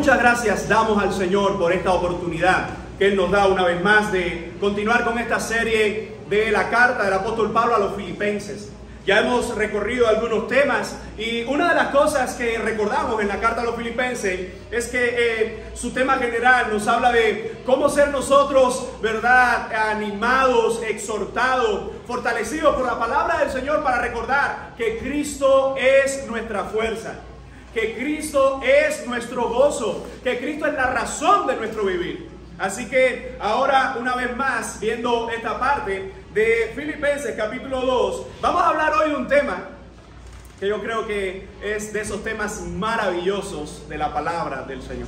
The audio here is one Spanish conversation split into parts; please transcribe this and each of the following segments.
muchas gracias damos al Señor por esta oportunidad que Él nos da una vez más de continuar con esta serie de la carta del apóstol Pablo a los filipenses. Ya hemos recorrido algunos temas y una de las cosas que recordamos en la carta a los filipenses es que su tema general nos habla de cómo ser nosotros, ¿verdad?, animados, exhortados, fortalecidos por la palabra del Señor para recordar que Cristo es nuestra fuerza, que Cristo es nuestro gozo, que Cristo es la razón de nuestro vivir. Así que ahora, una vez más, viendo esta parte de Filipenses capítulo 2, vamos a hablar hoy de un tema que yo creo que es de esos temas maravillosos de la palabra del Señor.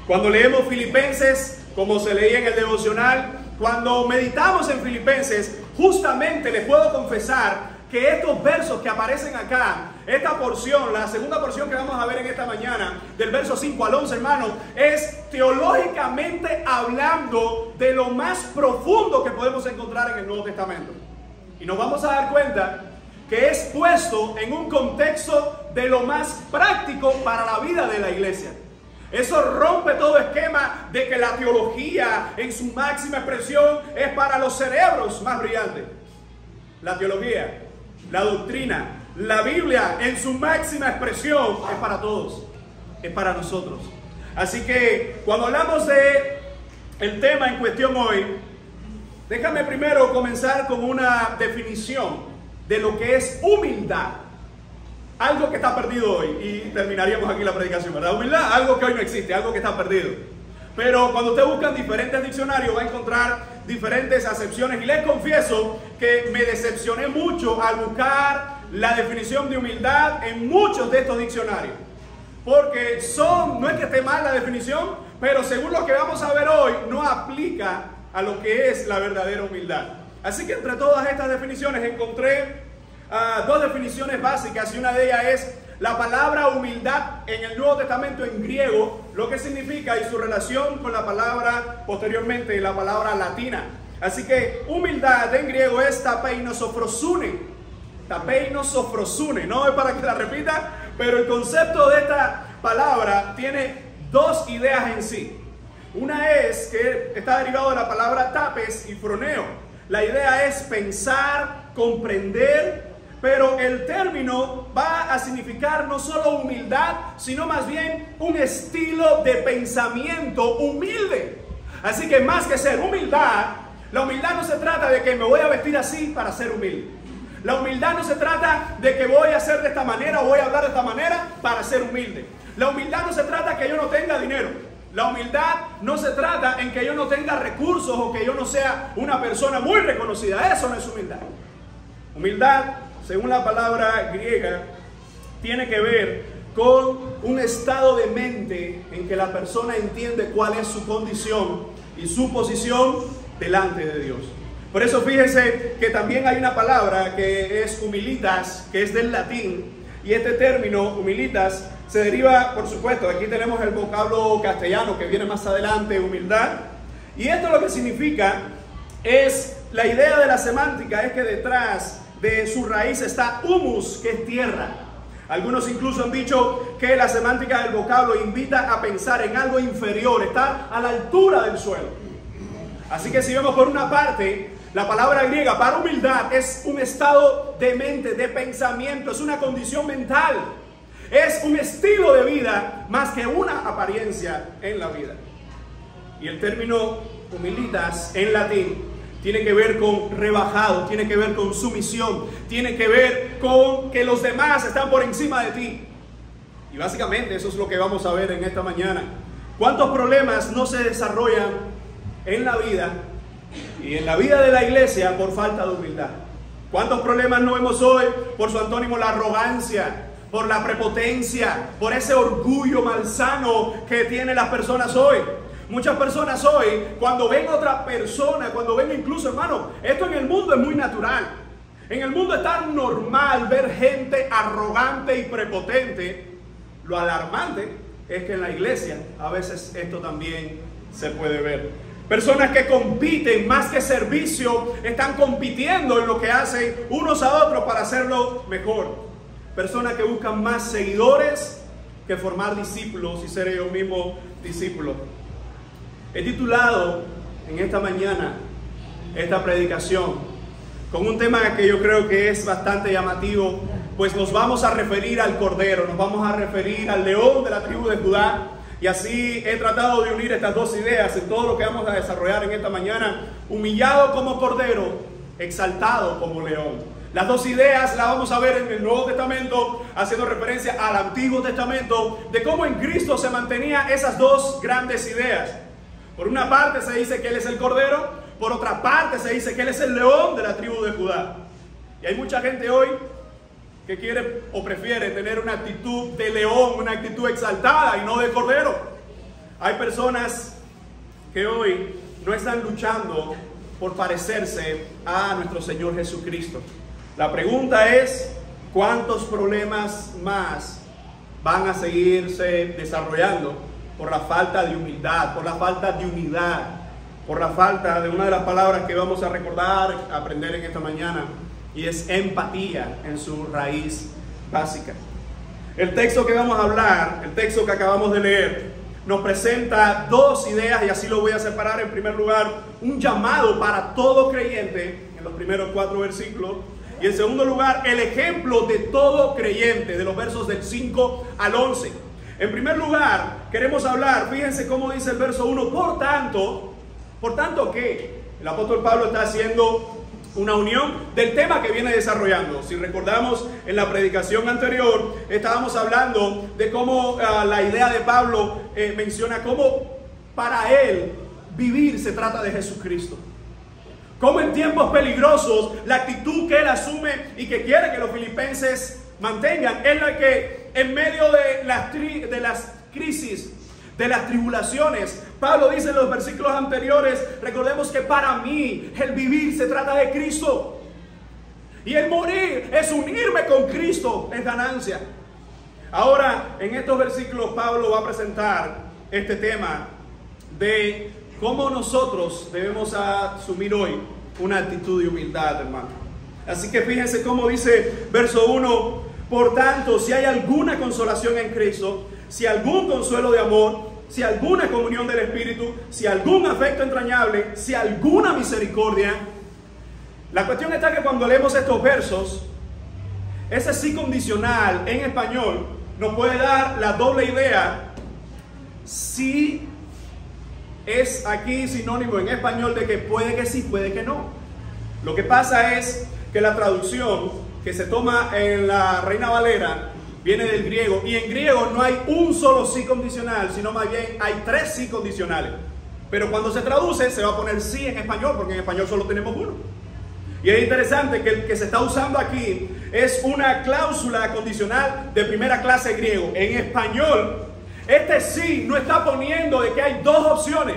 Cuando leemos Filipenses, como se leía en el devocional, cuando meditamos en Filipenses, justamente les puedo confesar que estos versos que aparecen acá, esta porción, la segunda porción que vamos a ver en esta mañana, del verso 5 al 11, hermanos, es teológicamente hablando de lo más profundo que podemos encontrar en el Nuevo Testamento. Y nos vamos a dar cuenta que es puesto en un contexto de lo más práctico para la vida de la iglesia. Eso rompe todo esquema de que la teología en su máxima expresión es para los cerebros más brillantes. La teología, la doctrina, la Biblia en su máxima expresión es para todos, es para nosotros. Así que cuando hablamos de el tema en cuestión hoy, déjame primero comenzar con una definición de lo que es humildad. Algo que está perdido hoy, y terminaríamos aquí la predicación, ¿verdad? Humildad, algo que hoy no existe, algo que está perdido. Pero cuando usted busca en diferentes diccionarios va a encontrar diferentes acepciones, y les confieso que me decepcioné mucho al buscar la definición de humildad en muchos de estos diccionarios, porque no es que esté mal la definición, pero según lo que vamos a ver hoy no aplica a lo que es la verdadera humildad. Así que entre todas estas definiciones encontré dos definiciones básicas, y una de ellas es la palabra humildad en el Nuevo Testamento en griego, lo que significa y su relación con la palabra, posteriormente la palabra latina. Así que humildad en griego es tapeinosophrosune. Tapeinosophrosune, no es para que la repita, pero el concepto de esta palabra tiene dos ideas en sí. Una es que está derivado de la palabra tapes y froneo. La idea es pensar, comprender, pero el término va a significar no solo humildad, sino más bien un estilo de pensamiento humilde. Así que más que ser humildad, la humildad no se trata de que me voy a vestir así para ser humilde. La humildad no se trata de que voy a hacer de esta manera o voy a hablar de esta manera para ser humilde. La humildad no se trata que yo no tenga dinero. La humildad no se trata en que yo no tenga recursos o que yo no sea una persona muy reconocida. Eso no es humildad. Humildad, según la palabra griega, tiene que ver con un estado de mente en que la persona entiende cuál es su condición y su posición delante de Dios. Por eso fíjense que también hay una palabra que es humilitas, que es del latín, y este término humilitas se deriva, por supuesto, aquí tenemos el vocablo castellano que viene más adelante, humildad, y esto lo que significa es, la idea de la semántica es que detrás de su raíz está humus, que es tierra. Algunos incluso han dicho que la semántica del vocablo invita a pensar en algo inferior, está a la altura del suelo. Así que si vemos por una parte, la palabra griega para humildad es un estado de mente, de pensamiento, es una condición mental, es un estilo de vida más que una apariencia en la vida. Y el término humilitas en latín tiene que ver con rebajado, tiene que ver con sumisión, tiene que ver con que los demás están por encima de ti. Y básicamente eso es lo que vamos a ver en esta mañana. ¿Cuántos problemas no se desarrollan en la vida y en la vida de la iglesia por falta de humildad? ¿Cuántos problemas no vemos hoy por su antónimo, la arrogancia, por la prepotencia, por ese orgullo malsano que tienen las personas hoy? Muchas personas hoy, cuando ven a otra persona, cuando ven incluso, hermano, esto en el mundo es muy natural. En el mundo es tan normal ver gente arrogante y prepotente. Lo alarmante es que en la iglesia a veces esto también se puede ver. Personas que compiten más que servicio, están compitiendo en lo que hacen unos a otros para hacerlo mejor. Personas que buscan más seguidores que formar discípulos y ser ellos mismos discípulos. He titulado en esta mañana esta predicación con un tema que yo creo que es bastante llamativo, pues nos vamos a referir al Cordero, nos vamos a referir al león de la tribu de Judá. Y así he tratado de unir estas dos ideas en todo lo que vamos a desarrollar en esta mañana: humillado como cordero, exaltado como león. Las dos ideas las vamos a ver en el Nuevo Testamento, haciendo referencia al Antiguo Testamento, de cómo en Cristo se mantenía esas dos grandes ideas. Por una parte se dice que Él es el Cordero, por otra parte se dice que Él es el león de la tribu de Judá. Y hay mucha gente hoy que quiere o prefiere tener una actitud de león, una actitud exaltada y no de cordero. Hay personas que hoy no están luchando por parecerse a nuestro Señor Jesucristo. La pregunta es, ¿cuántos problemas más van a seguirse desarrollando por la falta de humildad, por la falta de unidad, por la falta de una de las palabras que vamos a recordar, aprender en esta mañana? Y es empatía en su raíz básica. El texto que vamos a hablar, el texto que acabamos de leer, nos presenta dos ideas, y así lo voy a separar. En primer lugar, un llamado para todo creyente en los primeros 4 versículos, y en segundo lugar, el ejemplo de todo creyente, de los versos del 5 al 11. En primer lugar, queremos hablar, fíjense cómo dice el verso 1, por tanto que el apóstol Pablo está haciendo una unión del tema que viene desarrollando. Si recordamos, en la predicación anterior estábamos hablando de cómo la idea de Pablo menciona cómo para él vivir se trata de Jesucristo. Cómo en tiempos peligrosos la actitud que él asume y que quiere que los filipenses mantengan es la que en medio de las crisis, de las tribulaciones, Pablo dice en los versículos anteriores, recordemos que para mí el vivir se trata de Cristo y el morir es unirme con Cristo, es ganancia. Ahora, en estos versículos Pablo va a presentar este tema de cómo nosotros debemos asumir hoy una actitud de humildad, hermano. Así que fíjense cómo dice verso 1, por tanto, si hay alguna consolación en Cristo, si algún consuelo de amor, si alguna comunión del Espíritu, si algún afecto entrañable, si alguna misericordia. La cuestión está que cuando leemos estos versos, ese sí condicional en español nos puede dar la doble idea. Si es aquí sinónimo en español de que puede que sí, puede que no. Lo que pasa es que la traducción que se toma en la Reina Valera viene del griego, y en griego no hay un solo sí condicional, sino más bien hay 3 sí condicionales. Pero cuando se traduce se va a poner sí en español, porque en español solo tenemos uno. Y es interesante que el que se está usando aquí es una cláusula condicional de primera clase griego. En español, este sí no está poniendo de que hay 2 opciones,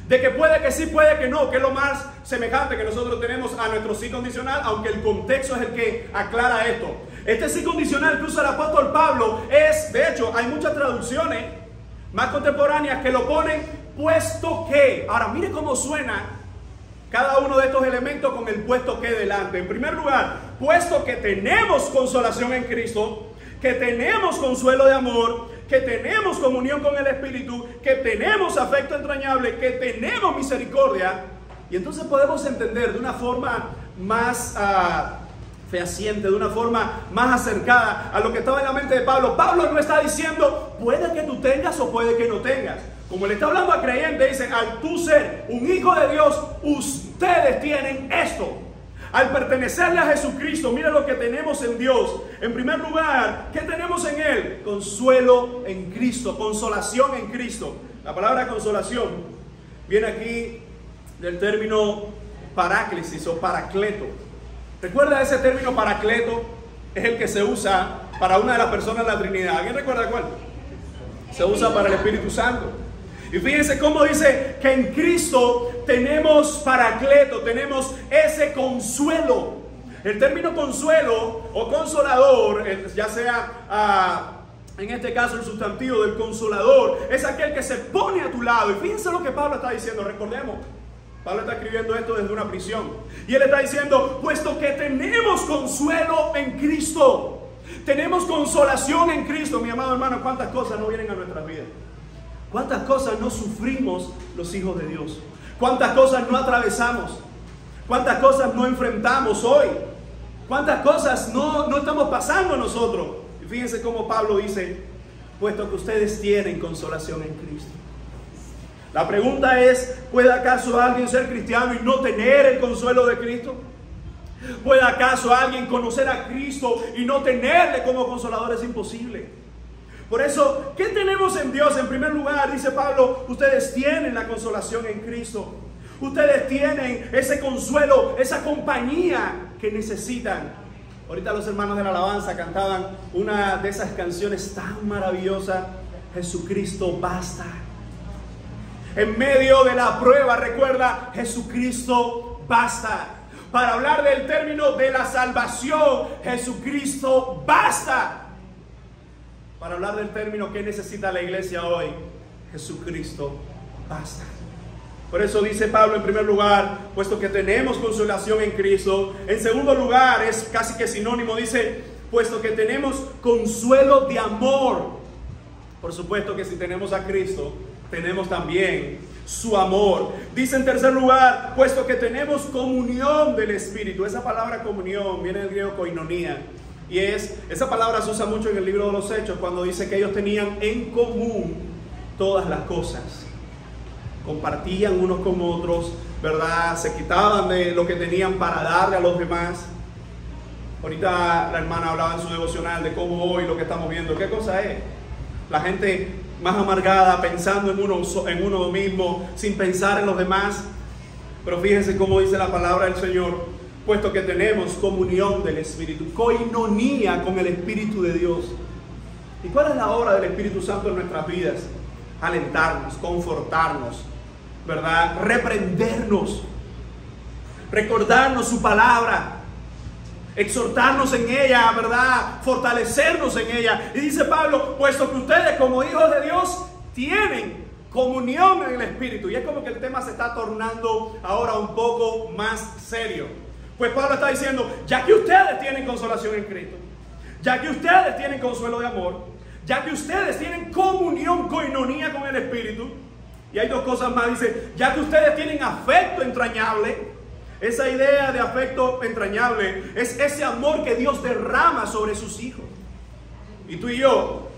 de que puede que sí, puede que no, que es lo más semejante que nosotros tenemos a nuestro sí condicional, aunque el contexto es el que aclara esto. Este sí condicional que usa el apóstol Pablo es, de hecho, hay muchas traducciones más contemporáneas que lo ponen puesto que. Ahora, mire cómo suena cada uno de estos elementos con el puesto que delante. En primer lugar, puesto que tenemos consolación en Cristo, que tenemos consuelo de amor, que tenemos comunión con el Espíritu, que tenemos afecto entrañable, que tenemos misericordia. Y entonces podemos entender de una forma más fehaciente, de una forma más acercada a lo que estaba en la mente de Pablo. Pablo no está diciendo puede que tú tengas o puede que no tengas. Como le está hablando a creyentes, dice, al tú ser un hijo de Dios, ustedes tienen esto. Al pertenecerle a Jesucristo, mira lo que tenemos en Dios. En primer lugar, ¿qué tenemos en Él? Consuelo en Cristo, consolación en Cristo. La palabra consolación viene aquí del término paráclesis o paracleto. ¿Recuerda ese término paracleto? Es el que se usa para una de las personas de la Trinidad. ¿Alguien recuerda cuál? Se usa para el Espíritu Santo. Y fíjense cómo dice que en Cristo tenemos paracleto, tenemos ese consuelo. El término consuelo o consolador, ya sea en este caso el sustantivo del consolador, es aquel que se pone a tu lado. Y fíjense lo que Pablo está diciendo, recordemos. Pablo está escribiendo esto desde una prisión. Y él está diciendo, puesto que tenemos consuelo en Cristo. Tenemos consolación en Cristo, mi amado hermano. ¿Cuántas cosas no vienen a nuestras vidas? ¿Cuántas cosas no sufrimos los hijos de Dios? ¿Cuántas cosas no atravesamos? ¿Cuántas cosas no enfrentamos hoy? ¿Cuántas cosas no estamos pasando nosotros? Y fíjense cómo Pablo dice, puesto que ustedes tienen consolación en Cristo. La pregunta es, ¿puede acaso alguien ser cristiano y no tener el consuelo de Cristo? ¿Puede acaso alguien conocer a Cristo y no tenerle como consolador? Es imposible. Por eso, ¿qué tenemos en Dios? En primer lugar, dice Pablo, ustedes tienen la consolación en Cristo. Ustedes tienen ese consuelo, esa compañía que necesitan. Ahorita los hermanos de la alabanza cantaban una de esas canciones tan maravillosas, Jesucristo basta. En medio de la prueba, recuerda, Jesucristo basta. Para hablar del término de la salvación, Jesucristo basta. Para hablar del término que necesita la iglesia hoy, Jesucristo basta. Por eso dice Pablo en primer lugar, puesto que tenemos consolación en Cristo. En segundo lugar, es casi que sinónimo, dice, puesto que tenemos consuelo de amor. Por supuesto que si tenemos a Cristo, tenemos también su amor. Dice en tercer lugar, puesto que tenemos comunión del Espíritu. Esa palabra comunión viene del griego koinonía. Y esa palabra se usa mucho en el libro de los Hechos, cuando dice que ellos tenían en común todas las cosas. Compartían unos con otros, ¿verdad? Se quitaban de lo que tenían para darle a los demás. Ahorita la hermana hablaba en su devocional de cómo hoy lo que estamos viendo, ¿qué cosa es? La gente más amargada, pensando en uno mismo, sin pensar en los demás. Pero fíjense cómo dice la palabra del Señor, puesto que tenemos comunión del Espíritu, coinonía con el Espíritu de Dios. ¿Y cuál es la obra del Espíritu Santo en nuestras vidas? Alentarnos, confortarnos, ¿verdad? Reprendernos, recordarnos su palabra, exhortarnos en ella, ¿verdad? Fortalecernos en ella. Y dice Pablo, puesto que ustedes como hijos de Dios tienen comunión en el Espíritu. Y es como que el tema se está tornando ahora un poco más serio. Pues Pablo está diciendo, ya que ustedes tienen consolación en Cristo, ya que ustedes tienen consuelo de amor, ya que ustedes tienen comunión, coinonía con el Espíritu, y hay dos cosas más, dice, ya que ustedes tienen afecto entrañable. Esa idea de afecto entrañable es ese amor que Dios derrama sobre sus hijos. Y tú y yo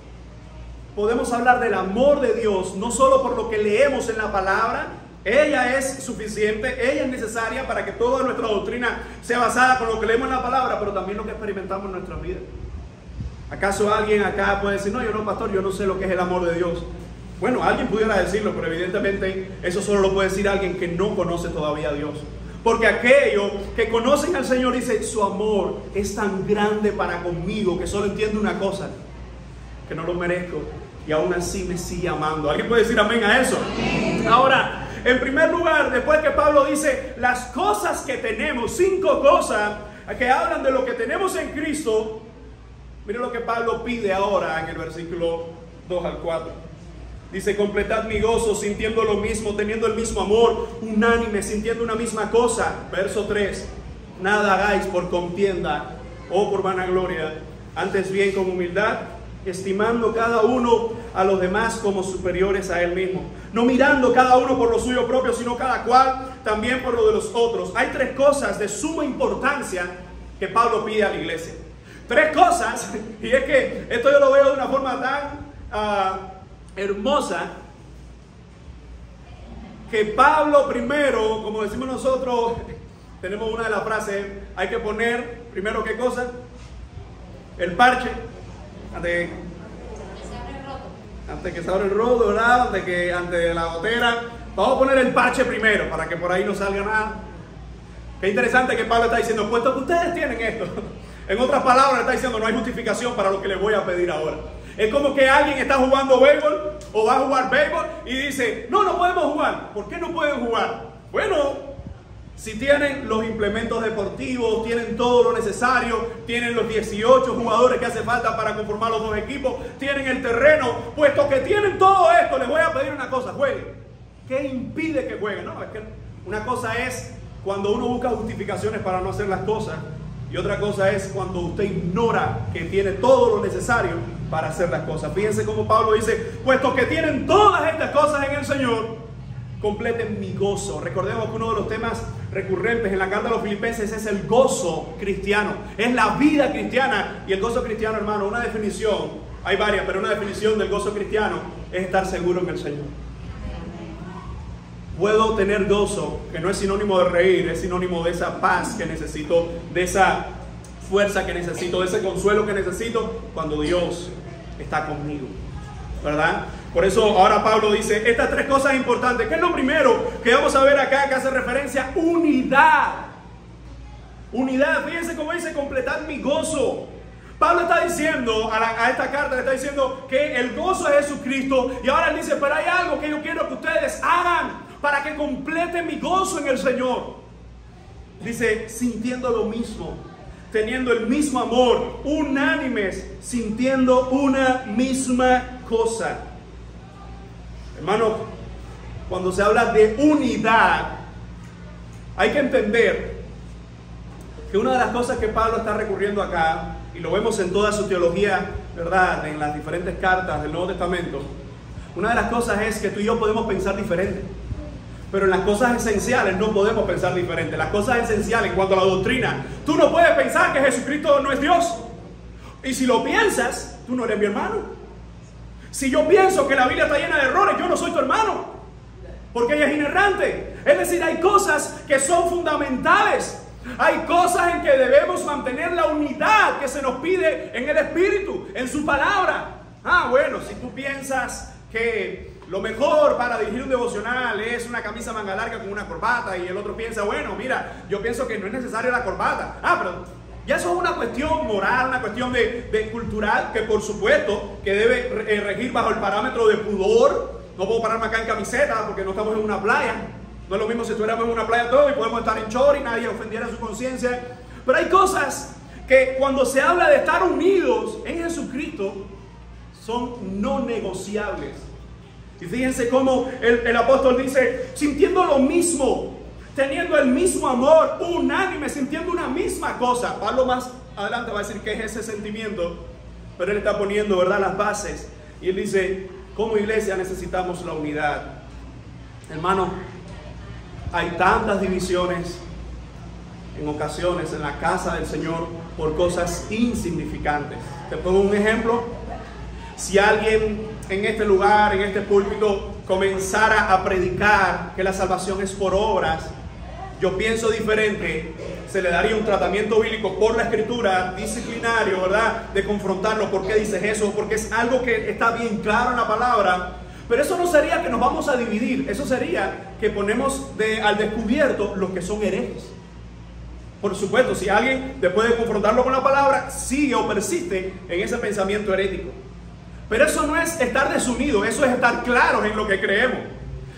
podemos hablar del amor de Dios no solo por lo que leemos en la palabra. Ella es suficiente, ella es necesaria para que toda nuestra doctrina sea basada con lo que leemos en la palabra, pero también lo que experimentamos en nuestras vidas. ¿Acaso alguien acá puede decir, no, yo no, pastor, yo no sé lo que es el amor de Dios? Bueno, alguien pudiera decirlo, pero evidentemente eso solo lo puede decir alguien que no conoce todavía a Dios. Porque aquellos que conocen al Señor dicen, su amor es tan grande para conmigo que solo entiendo una cosa, que no lo merezco y aún así me sigue amando. ¿Alguien puede decir amén a eso? Amén. Ahora, en primer lugar, después que Pablo dice las cosas que tenemos, 5 cosas que hablan de lo que tenemos en Cristo, miren lo que Pablo pide ahora en el versículo 2 al 4. Dice, completad mi gozo sintiendo lo mismo, teniendo el mismo amor, unánime, sintiendo una misma cosa. Verso 3, nada hagáis por contienda o por vanagloria, antes bien con humildad, estimando cada uno a los demás como superiores a él mismo, no mirando cada uno por lo suyo propio, sino cada cual también por lo de los otros. Hay 3 cosas de suma importancia que Pablo pide a la iglesia. 3 cosas, y es que esto yo lo veo de una forma tan hermosa, que Pablo primero, como decimos nosotros, tenemos una de las frases, hay que poner primero, ¿qué cosa? El parche antes que se abra el roto, ¿verdad? Ante la gotera, vamos a poner el parche primero para que por ahí no salga nada. Qué interesante que Pablo está diciendo, puesto que ustedes tienen esto, en otras palabras le está diciendo, no hay justificación para lo que les voy a pedir ahora. Es como que alguien está jugando béisbol o va a jugar béisbol y dice, no podemos jugar. ¿Por qué no pueden jugar? Bueno, si tienen los implementos deportivos, tienen todo lo necesario, tienen los 18 jugadores que hace falta para conformar los 2 equipos, tienen el terreno, puesto que tienen todo esto, les voy a pedir una cosa, jueguen. ¿Qué impide que jueguen? No, es que una cosa es cuando uno busca justificaciones para no hacer las cosas, y otra cosa es cuando usted ignora que tiene todo lo necesario para hacer las cosas. Fíjense cómo Pablo dice, puesto que tienen todas estas cosas en el Señor, completen mi gozo. Recordemos que uno de los temas recurrentes en la carta a los Filipenses es el gozo cristiano, es la vida cristiana. Y el gozo cristiano, hermano, una definición, hay varias, pero una definición del gozo cristiano es estar seguro en el Señor. Puedo tener gozo, que no es sinónimo de reír, es sinónimo de esa paz que necesito, de esa fuerza que necesito, de ese consuelo que necesito cuando Dios está conmigo, ¿verdad? Por eso ahora Pablo dice estas tres cosas importantes. ¿Qué es lo primero que vamos a ver acá que hace referencia? Unidad. Unidad, fíjense cómo dice completar mi gozo. Pablo está diciendo a esta carta, le está diciendo que el gozo es Jesucristo. Y ahora él dice, pero hay algo que yo quiero que ustedes hagan para que completen mi gozo en el Señor. Dice, sintiendo lo mismo, teniendo el mismo amor, unánimes, sintiendo una misma cosa. Hermano, cuando se habla de unidad, hay que entender que una de las cosas que Pablo está recurriendo acá, y lo vemos en toda su teología, ¿verdad?, en las diferentes cartas del Nuevo Testamento, una de las cosas es que tú y yo podemos pensar diferente, pero en las cosas esenciales no podemos pensar diferente. Las cosas esenciales en cuanto a la doctrina, tú no puedes pensar que Jesucristo no es Dios, y si lo piensas, tú no eres mi hermano. Si yo pienso que la Biblia está llena de errores, yo no soy tu hermano, porque ella es inerrante. Es decir, hay cosas que son fundamentales. Hay cosas en que debemos mantener la unidad que se nos pide en el Espíritu, en su palabra. Bueno, si tú piensas que lo mejor para dirigir un devocional es una camisa manga larga con una corbata, y el otro piensa, bueno, mira, yo pienso que no es necesaria la corbata. Pero ya eso es una cuestión moral, una cuestión de cultural, que por supuesto que debe regir bajo el parámetro de pudor. No puedo pararme acá en camiseta porque no estamos en una playa. No es lo mismo si estuviéramos en una playa todo y podemos estar en short y nadie ofendiera su conciencia. Pero hay cosas que cuando se habla de estar unidos en Jesucristo son no negociables. Y fíjense cómo el apóstol dice, sintiendo lo mismo, teniendo el mismo amor, unánime, sintiendo una misma cosa. Pablo más adelante va a decir que es ese sentimiento, pero él está poniendo, ¿verdad?, las bases. Y él dice, como iglesia necesitamos la unidad. Hermano, hay tantas divisiones en ocasiones en la casa del Señor por cosas insignificantes. Te pongo un ejemplo. Si alguien en este lugar, en este púlpito, comenzara a predicar que la salvación es por obras, yo pienso diferente, se le daría un tratamiento bíblico por la Escritura, disciplinario, ¿verdad?, de confrontarlo. ¿Por qué dices eso? Porque es algo que está bien claro en la palabra. Pero eso no sería que nos vamos a dividir, eso sería que ponemos al descubierto los que son herejes. Por supuesto, si alguien, después de confrontarlo con la palabra, sigue o persiste en ese pensamiento herético. Pero eso no es estar desunidos, eso es estar claros en lo que creemos.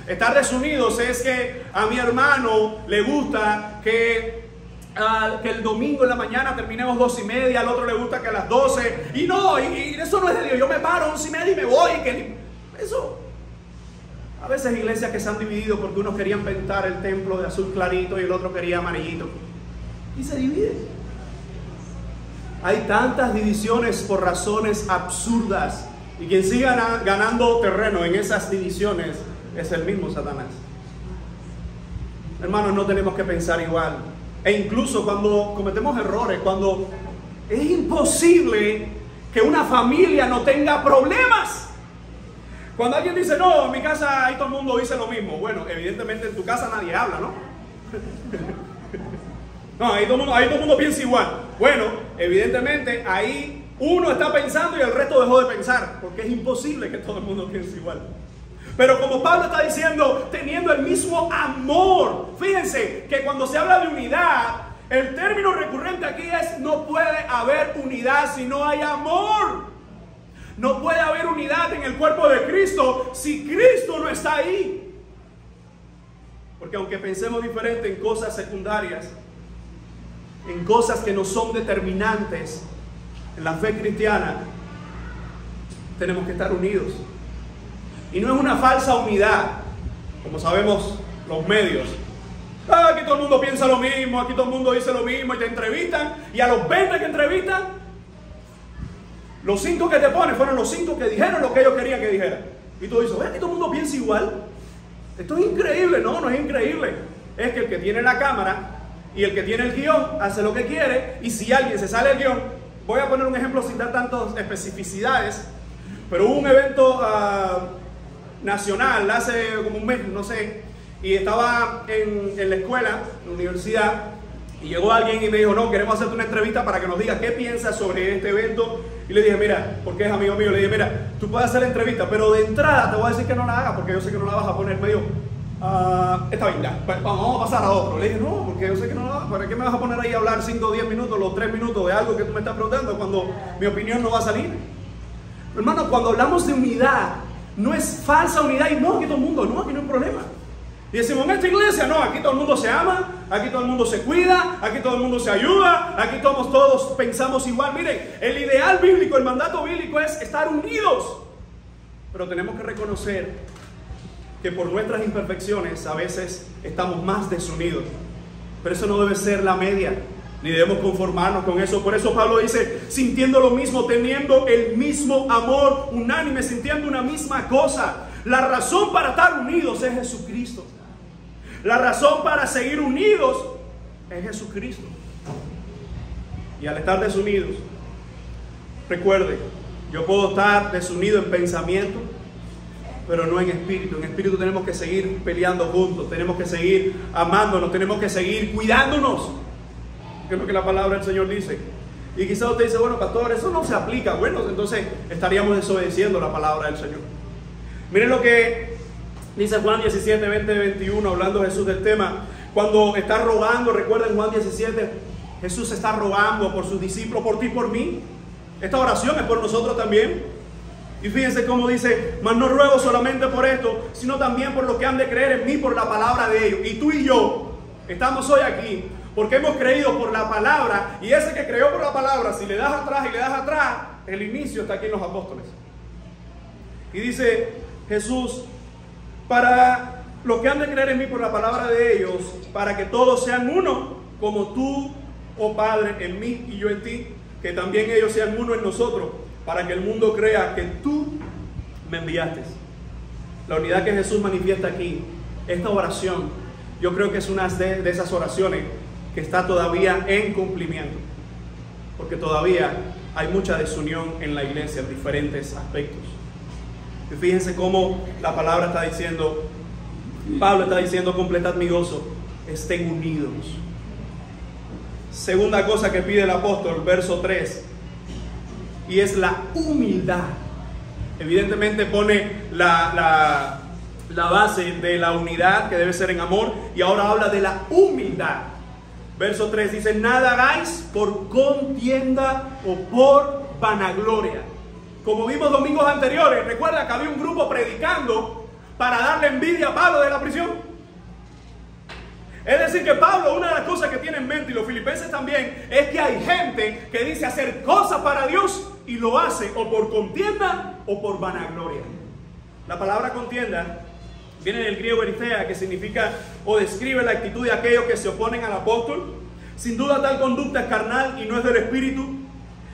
Estar desunidos es que a mi hermano le gusta que el domingo en la mañana terminemos 2:30, al otro le gusta que a las 12, y no, y eso no es de Dios. Yo me paro 11:30 y me voy, eso. A veces iglesias que se han dividido porque unos querían pintar el templo de azul clarito y el otro quería amarillito, y se dividen. Hay tantas divisiones por razones absurdas, y quien sigue ganando terreno en esas divisiones es el mismo Satanás. Hermanos, no tenemos que pensar igual. E incluso cuando cometemos errores, cuando es imposible que una familia no tenga problemas. Cuando alguien dice, no, en mi casa ahí todo el mundo dice lo mismo. Bueno, evidentemente en tu casa nadie habla, ¿no? No, ahí todo el mundo piensa igual. Bueno, evidentemente ahí uno está pensando y el resto dejó de pensar, porque es imposible que todo el mundo piense igual. Pero como Pablo está diciendo, teniendo el mismo amor. Fíjense que cuando se habla de unidad, el término recurrente aquí es: no puede haber unidad si no hay amor. No puede haber unidad en el cuerpo de Cristo si Cristo no está ahí. Porque aunque pensemos diferente en cosas secundarias, en cosas que no son determinantes en la fe cristiana, tenemos que estar unidos. Y no es una falsa unidad, como sabemos los medios. Aquí todo el mundo piensa lo mismo, aquí todo el mundo dice lo mismo y te entrevistan. Y a los 20 que entrevistan, los 5 que te ponen fueron los 5 que dijeron lo que ellos querían que dijeran. Y tú dices, aquí todo el mundo piensa igual. Esto es increíble. No, no es increíble. Es que el que tiene la cámara y el que tiene el guión hace lo que quiere. Y si alguien se sale del guión, voy a poner un ejemplo sin dar tantas especificidades, pero hubo un evento nacional hace como un mes, no sé, y estaba en la escuela, en la universidad, y llegó alguien y me dijo, no, queremos hacerte una entrevista para que nos digas qué piensas sobre este evento. Y le dije, mira, porque es amigo mío, le dije, mira, tú puedes hacer la entrevista, pero de entrada te voy a decir que no la hagas, porque yo sé que no la vas a poner medio, está bien, ya, vamos a pasar a otro. Le dije, no, porque yo sé que no la vas, ¿para qué me vas a poner ahí a hablar 5 o 10 minutos, los 3 minutos de algo que tú me estás preguntando cuando mi opinión no va a salir? Hermano, cuando hablamos de unidad, no es falsa unidad y no, aquí todo el mundo, no, aquí no hay problema. Y decimos, en esta iglesia, no, aquí todo el mundo se ama, aquí todo el mundo se cuida, aquí todo el mundo se ayuda, aquí todos pensamos igual. Miren, el ideal bíblico, el mandato bíblico es estar unidos. Pero tenemos que reconocer que por nuestras imperfecciones a veces estamos más desunidos. Pero eso no debe ser la media, ni debemos conformarnos con eso. Por eso Pablo dice, sintiendo lo mismo, teniendo el mismo amor, unánime, sintiendo una misma cosa. La razón para estar unidos es Jesucristo. La razón para seguir unidos es Jesucristo. Y al estar desunidos, recuerde, yo puedo estar desunido en pensamiento, pero no en espíritu. En espíritu tenemos que seguir peleando juntos, tenemos que seguir amándonos, tenemos que seguir cuidándonos, que es lo que la palabra del Señor dice. Y quizás usted dice, bueno, pastor, eso no se aplica. Bueno, entonces estaríamos desobedeciendo la palabra del Señor. Miren lo que dice Juan 17, 20, 21, hablando Jesús del tema. Cuando está rogando, recuerden Juan 17, Jesús está rogando por sus discípulos, por ti y por mí. Esta oración es por nosotros también. Y fíjense cómo dice, mas no ruego solamente por esto, sino también por los que han de creer en mí por la palabra de ellos. Y tú y yo estamos hoy aquí porque hemos creído por la palabra. Y ese que creyó por la palabra, si le das atrás y le das atrás, el inicio está aquí en los apóstoles. Y dice Jesús, para los que han de creer en mí por la palabra de ellos, para que todos sean uno, como tú, oh Padre, en mí y yo en ti, que también ellos sean uno en nosotros, para que el mundo crea que tú me enviaste. La unidad que Jesús manifiesta aquí, esta oración, yo creo que es una de esas oraciones que está todavía en cumplimiento, porque todavía hay mucha desunión en la iglesia en diferentes aspectos. Y fíjense cómo la palabra está diciendo, Pablo está diciendo, completad mi gozo, estén unidos. Segunda cosa que pide el apóstol, verso 3, y es la humildad. Evidentemente pone la base de la unidad, que debe ser en amor, y ahora habla de la humildad. Verso 3 dice, nada hagáis por contienda o por vanagloria. Como vimos domingos anteriores, recuerda que había un grupo predicando para darle envidia a Pablo de la prisión. Es decir, que Pablo, una de las cosas que tiene en mente, y los filipenses también, es que hay gente que dice hacer cosas para Dios y lo hace o por contienda o por vanagloria. La palabra contienda viene del griego eritea, que significa o describe la actitud de aquellos que se oponen al apóstol. Sin duda tal conducta es carnal y no es del espíritu.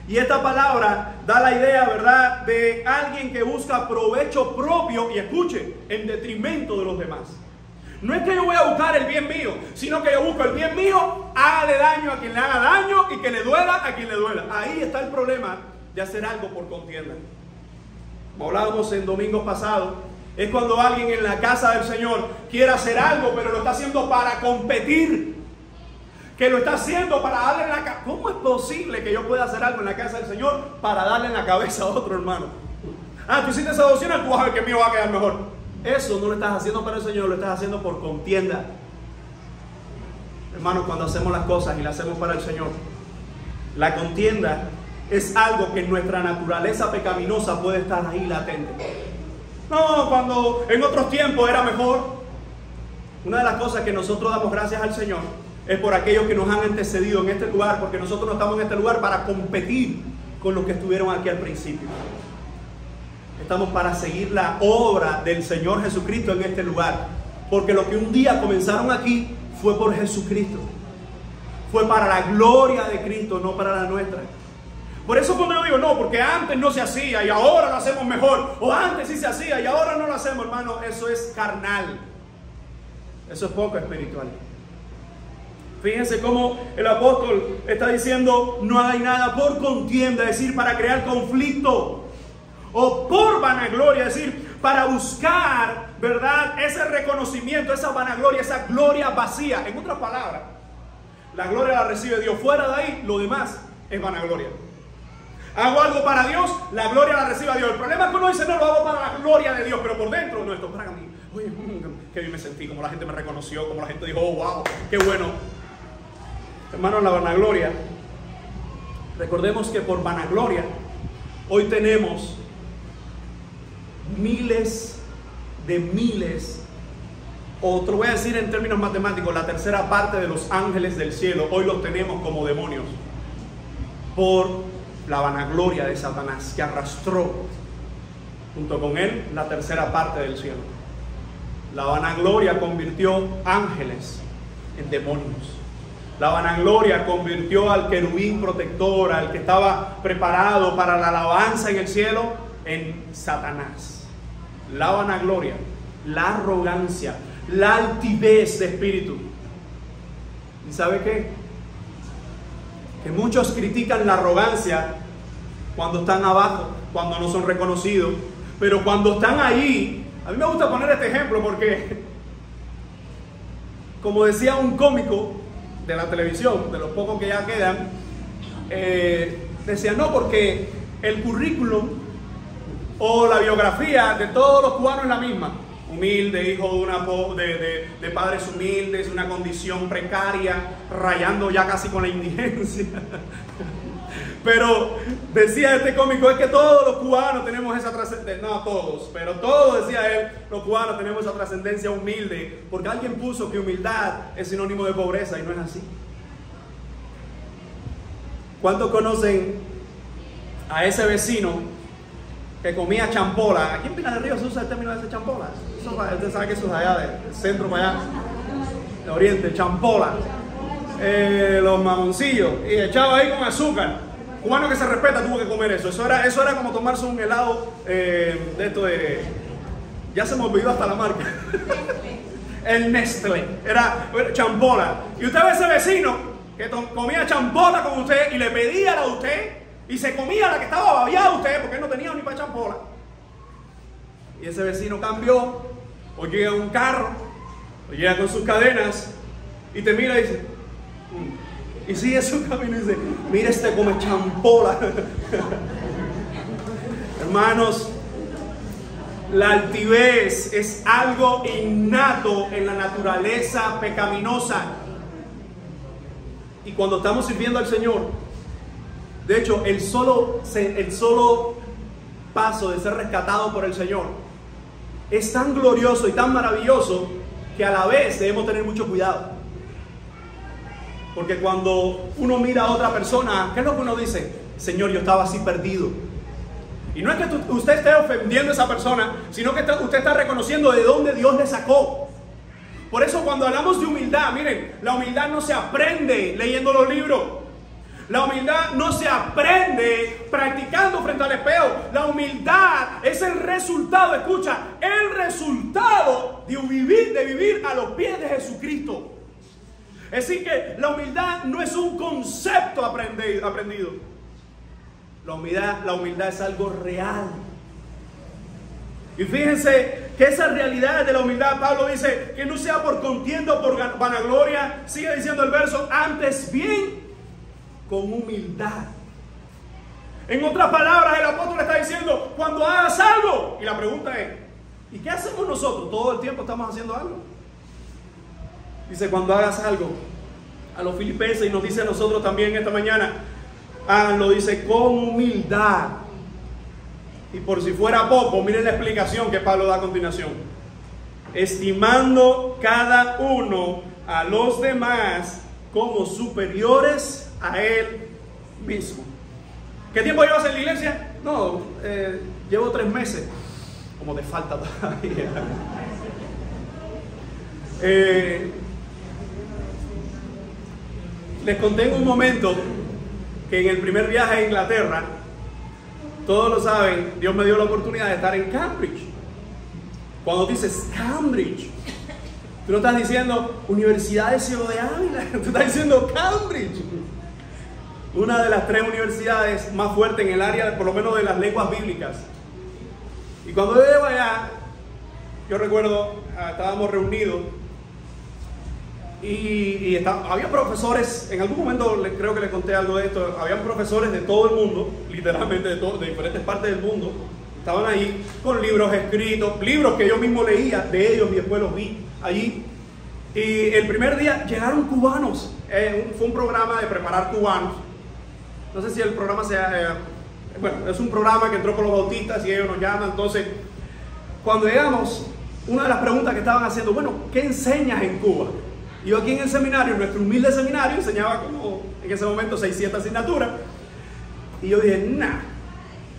Y esta palabra da la idea, ¿verdad?, de alguien que busca provecho propio, y escuche, en detrimento de los demás. No es que yo voy a buscar el bien mío, sino que yo busco el bien mío, hágale daño a quien le haga daño y que le duela a quien le duela. Ahí está el problema de hacer algo por contienda. Como hablábamos en domingos pasados, es cuando alguien en la casa del Señor quiere hacer algo, pero lo está haciendo para competir. Que lo está haciendo para darle en la cabeza. ¿Cómo es posible que yo pueda hacer algo en la casa del Señor para darle en la cabeza a otro hermano? Ah, tú hiciste esa doctrina, tú vas a ver que el mío va a quedar mejor. Eso no lo estás haciendo para el Señor, lo estás haciendo por contienda. Hermanos, cuando hacemos las cosas y las hacemos para el Señor, la contienda es algo que en nuestra naturaleza pecaminosa puede estar ahí latente. No, cuando en otros tiempos era mejor. Una de las cosas que nosotros damos gracias al Señor es por aquellos que nos han antecedido en este lugar, porque nosotros no estamos en este lugar para competir con los que estuvieron aquí al principio. Estamos para seguir la obra del Señor Jesucristo en este lugar, porque los que un día comenzaron aquí fue por Jesucristo. Fue para la gloria de Cristo, no para la nuestra. Por eso cuando yo digo, no, porque antes no se hacía y ahora lo hacemos mejor, o antes sí se hacía y ahora no lo hacemos, hermano, eso es carnal. Eso es poco espiritual. Fíjense cómo el apóstol está diciendo, no hay nada por contienda, es decir, para crear conflicto, o por vanagloria, es decir, para buscar, ¿verdad?, ese reconocimiento, esa vanagloria, esa gloria vacía. En otras palabras, la gloria la recibe Dios. Fuera de ahí, lo demás es vanagloria. Hago algo para Dios, la gloria la recibe Dios. El problema es que uno dice, no, lo hago para la gloria de Dios, pero por dentro, no, esto es para mí. Oye, qué bien me sentí, como la gente me reconoció, como la gente dijo, oh, wow, qué bueno. Hermanos, la vanagloria, recordemos que por vanagloria, hoy tenemos miles, o te lo voy a decir en términos matemáticos, la tercera parte de los ángeles del cielo, hoy los tenemos como demonios, por la vanagloria de Satanás, que arrastró junto con él la tercera parte del cielo. La vanagloria convirtió ángeles en demonios. La vanagloria convirtió al querubín protector, al que estaba preparado para la alabanza en el cielo, en Satanás. La vanagloria, la arrogancia, la altivez de espíritu. ¿Y sabe qué? Que muchos critican la arrogancia cuando están abajo, cuando no son reconocidos, pero cuando están ahí, a mí me gusta poner este ejemplo porque, como decía un cómico de la televisión, de los pocos que ya quedan, decía, no, porque el currículum o la biografía de todos los cubanos es la misma. Humilde, hijo de padres humildes, una condición precaria, rayando ya casi con la indigencia. Pero decía este cómico, es que todos los cubanos tenemos esa trascendencia, no todos, pero todos, decía él, los cubanos tenemos esa trascendencia humilde, porque alguien puso que humildad es sinónimo de pobreza y no es así. ¿Cuántos conocen a ese vecino que comía champola? Aquí en Pinar del Río se usa el término de ese champola. Usted sabe que eso es allá del centro para allá, de oriente, champola. Los mamoncillos, y echado ahí con azúcar. Cubano que se respeta tuvo que comer eso. Eso era como tomarse un helado de esto de... Ya se me olvidó hasta la marca. El Nestlé. Era champola. Y usted ve ese vecino que comía champola con usted y le pedía la de usted y se comía la que estaba babiada usted porque él no tenía ni para champola. Y ese vecino cambió, o llega un carro, o llega con sus cadenas y te mira y dice... Y sigue su camino y dice, mira este come champola. Hermanos, la altivez es algo innato en la naturaleza pecaminosa. Y cuando estamos sirviendo al Señor, de hecho, el solo paso de ser rescatado por el Señor es tan glorioso y tan maravilloso que a la vez debemos tener mucho cuidado. Porque cuando uno mira a otra persona, ¿qué es lo que uno dice? Señor, yo estaba así perdido. Y no es que usted esté ofendiendo a esa persona, sino que usted está reconociendo de dónde Dios le sacó. Por eso cuando hablamos de humildad, miren, la humildad no se aprende leyendo los libros. La humildad no se aprende practicando frente al espejo. La humildad es el resultado, escucha, el resultado de vivir a los pies de Jesucristo. Es decir que la humildad no es un concepto aprendido. La humildad es algo real. Y fíjense que esa realidad de la humildad, Pablo dice que no sea por contienda o por vanagloria. Sigue diciendo el verso, antes bien con humildad. En otras palabras, el apóstol está diciendo, cuando hagas algo, y la pregunta es, ¿y qué hacemos nosotros? Todo el tiempo estamos haciendo algo. Dice, cuando hagas algo, a los filipenses, y nos dice a nosotros también esta mañana, háganlo, dice, con humildad. Y por si fuera poco, miren la explicación que Pablo da a continuación. Estimando cada uno a los demás como superiores a él mismo. ¿Qué tiempo llevas en la iglesia? No, llevo 3 meses. Como te falta todavía. Les conté en un momento que en el primer viaje a Inglaterra, todos lo saben, Dios me dio la oportunidad de estar en Cambridge. Cuando dices Cambridge, tú no estás diciendo Universidad de Ciudad de Ávila, tú estás diciendo Cambridge. Una de las 3 universidades más fuertes en el área, por lo menos de las lenguas bíblicas. Y cuando yo llego allá, yo recuerdo, estábamos reunidos y había profesores, en algún momento creo que les conté algo de esto, habían profesores de todo el mundo, literalmente de diferentes partes del mundo, estaban ahí con libros escritos, libros que yo mismo leía de ellos y después los vi allí. Y el primer día llegaron cubanos, fue un programa de preparar cubanos. No sé si el programa bueno, es un programa que entró con los bautistas y ellos nos llaman. Entonces, cuando llegamos, una de las preguntas que estaban haciendo, bueno, ¿qué enseñas en Cuba? Y yo aquí en el seminario, en nuestro humilde seminario, enseñaba como en ese momento 600 asignaturas. Y yo dije,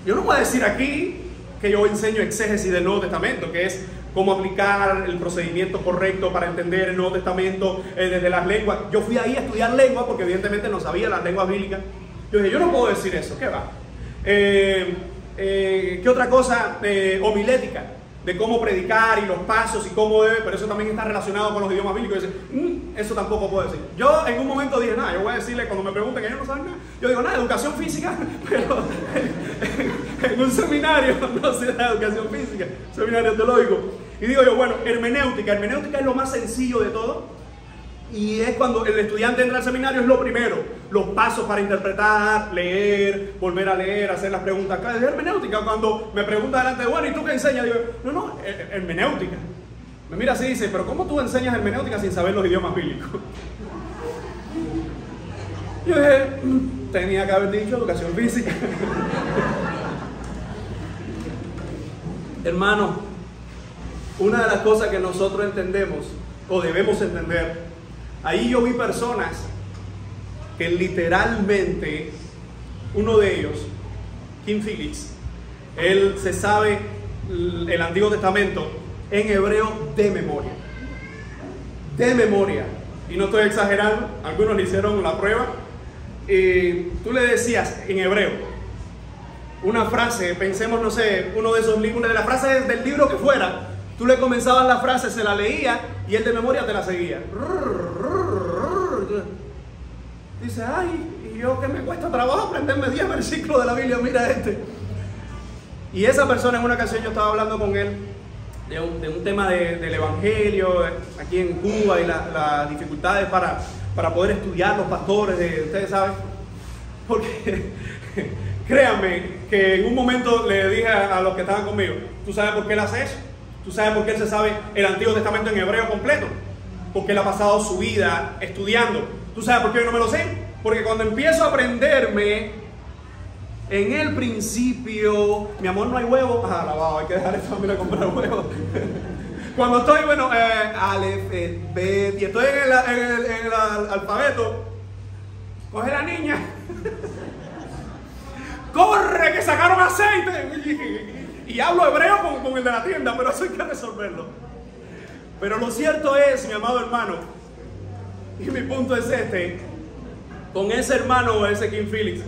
yo no voy a decir aquí que yo enseño exégesis del Nuevo Testamento, que es cómo aplicar el procedimiento correcto para entender el Nuevo Testamento desde las lenguas. Yo fui ahí a estudiar lengua porque evidentemente no sabía las lenguas bíblicas. Yo dije, yo no puedo decir eso, ¿qué va? ¿Qué otra cosa? Homilética, de cómo predicar y los pasos y cómo debe, pero eso también está relacionado con los idiomas bíblicos. Y dice, eso tampoco puedo decir. Yo en un momento dije, yo voy a decirle, cuando me pregunten, ellos no saben nada, yo digo, educación física, pero en un seminario no se da educación física, seminario teológico. Y digo yo, bueno, hermenéutica es lo más sencillo de todo. Y es cuando el estudiante entra al seminario, es lo primero, los pasos para interpretar, leer, volver a leer, hacer las preguntas. Es hermenéutica. Cuando me pregunta delante, bueno, ¿y tú qué enseñas? Digo, no, hermenéutica. Me mira así y dice, pero ¿cómo tú enseñas hermenéutica sin saber los idiomas bíblicos? Yo dije, tenía que haber dicho educación física. Hermano, una de las cosas que nosotros entendemos, o debemos entender, ahí yo vi personas que literalmente, uno de ellos, Kim Phillips, él se sabe el Antiguo Testamento en hebreo de memoria. De memoria. Y no estoy exagerando, algunos le hicieron la prueba. Tú le decías en hebreo una frase, pensemos, no sé, uno de esos libros, una de las frases del libro que fuera, tú le comenzabas la frase, se la leía y él de memoria te la seguía. Dice, y yo que me cuesta trabajo aprenderme 10 versículos de la Biblia, mira este. Y esa persona, en una ocasión yo estaba hablando con él de un tema del evangelio aquí en Cuba y las dificultades para poder estudiar los pastores, ustedes saben, porque créanme que en un momento le dije a los que estaban conmigo, ¿tú sabes por qué él hace eso? ¿Tú sabes por qué él se sabe el Antiguo Testamento en hebreo completo? Porque él ha pasado su vida estudiando. ¿Tú sabes por qué yo no me lo sé? Porque cuando empiezo a aprenderme, en el principio, mi amor, no hay huevos. Alabado, hay que dejar a esta familia comprar huevos. Cuando estoy, Aleph, Bet, y estoy en el alfabeto, coge la niña, corre que sacaron aceite. Y hablo hebreo con el de la tienda, pero eso hay que resolverlo. Pero lo cierto es, mi amado hermano, y mi punto es con ese hermano, ese Kim Phillips,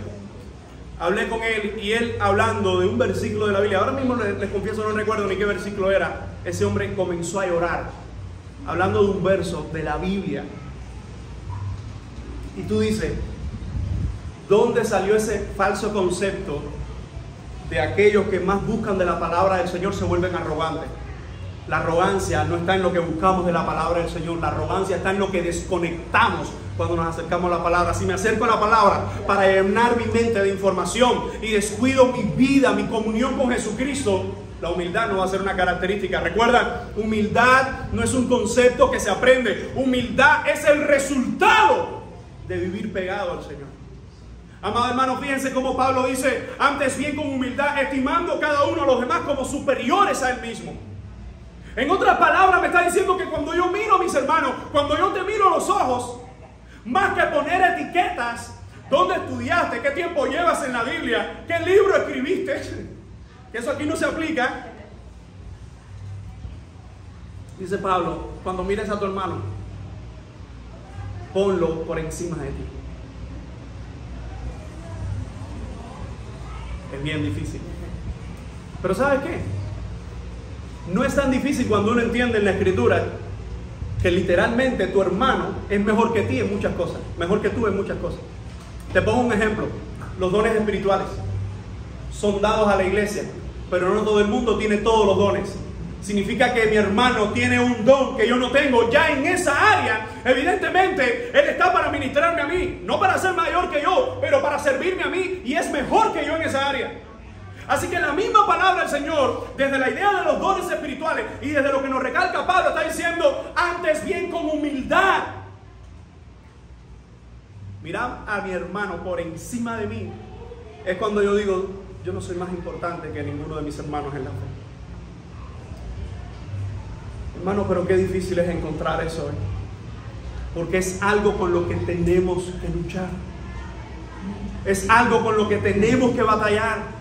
hablé con él y él hablando de un versículo de la Biblia. Ahora mismo les confieso, no recuerdo ni qué versículo era. Ese hombre comenzó a llorar, hablando de un verso de la Biblia. Y tú dices, ¿dónde salió ese falso concepto de aquellos que más buscan de la palabra del Señor se vuelven arrogantes? La arrogancia no está en lo que buscamos de la palabra del Señor. La arrogancia está en lo que desconectamos cuando nos acercamos a la palabra. Si me acerco a la palabra para llenar mi mente de información y descuido mi vida, mi comunión con Jesucristo, la humildad no va a ser una característica. Recuerda, humildad no es un concepto que se aprende. Humildad es el resultado de vivir pegado al Señor. Amado hermano, fíjense cómo Pablo dice, antes bien con humildad, estimando cada uno a los demás como superiores a él mismo. En otras palabras me está diciendo que cuando yo miro a mis hermanos, cuando yo te miro a los ojos, más que poner etiquetas, ¿dónde estudiaste? ¿Qué tiempo llevas en la Biblia? ¿Qué libro escribiste? Que eso aquí no se aplica. Dice Pablo, cuando mires a tu hermano, ponlo por encima de ti. Es bien difícil. Pero ¿sabes qué? No es tan difícil cuando uno entiende en la Escritura que literalmente tu hermano es mejor que ti en muchas cosas, mejor que tú en muchas cosas. Te pongo un ejemplo. Los dones espirituales son dados a la iglesia, pero no todo el mundo tiene todos los dones. Significa que mi hermano tiene un don que yo no tengo ya en esa área. Evidentemente, él está para ministrarme a mí, no para ser mayor que yo, pero para servirme a mí, y es mejor que yo en esa área. Así que la misma palabra del Señor, desde la idea de los dones espirituales y desde lo que nos recalca Pablo, está diciendo, antes bien con humildad. Mirad a mi hermano por encima de mí. Es cuando yo digo, yo no soy más importante que ninguno de mis hermanos en la fe. Hermano, pero qué difícil es encontrar eso, porque es algo con lo que tenemos que luchar. Es algo con lo que tenemos que batallar.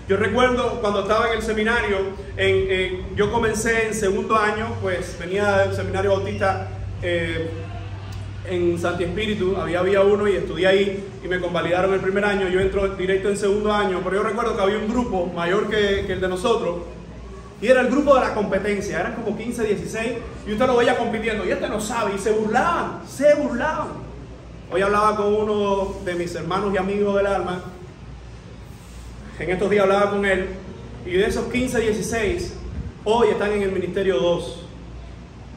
Yo recuerdo cuando estaba en el seminario, yo comencé en segundo año, pues venía del seminario bautista en Santi Espíritu, había uno y estudié ahí y me convalidaron el primer año. Yo entro directo en segundo año, pero yo recuerdo que había un grupo mayor que el de nosotros y era el grupo de la competencia, eran como 15, 16 y usted lo veía compitiendo y este no sabe y se burlaban. Hoy hablaba con uno de mis hermanos y amigos del alma. En estos días hablaba con él y de esos 15, 16, hoy están en el ministerio 2.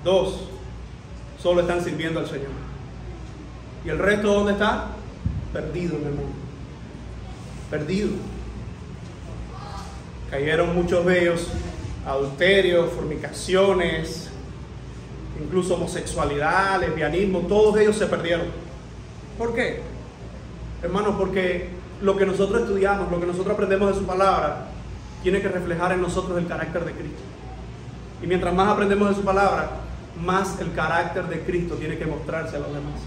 2 solo están sirviendo al Señor. ¿Y el resto dónde está? Perdido en el mundo. Perdido. Cayeron muchos de ellos, adulterios, fornicaciones, incluso homosexualidad, lesbianismo, todos ellos se perdieron. ¿Por qué? Hermanos, porque lo que nosotros estudiamos, lo que nosotros aprendemos de su palabra, tiene que reflejar en nosotros el carácter de Cristo. Y mientras más aprendemos de su palabra, más el carácter de Cristo tiene que mostrarse a los demás.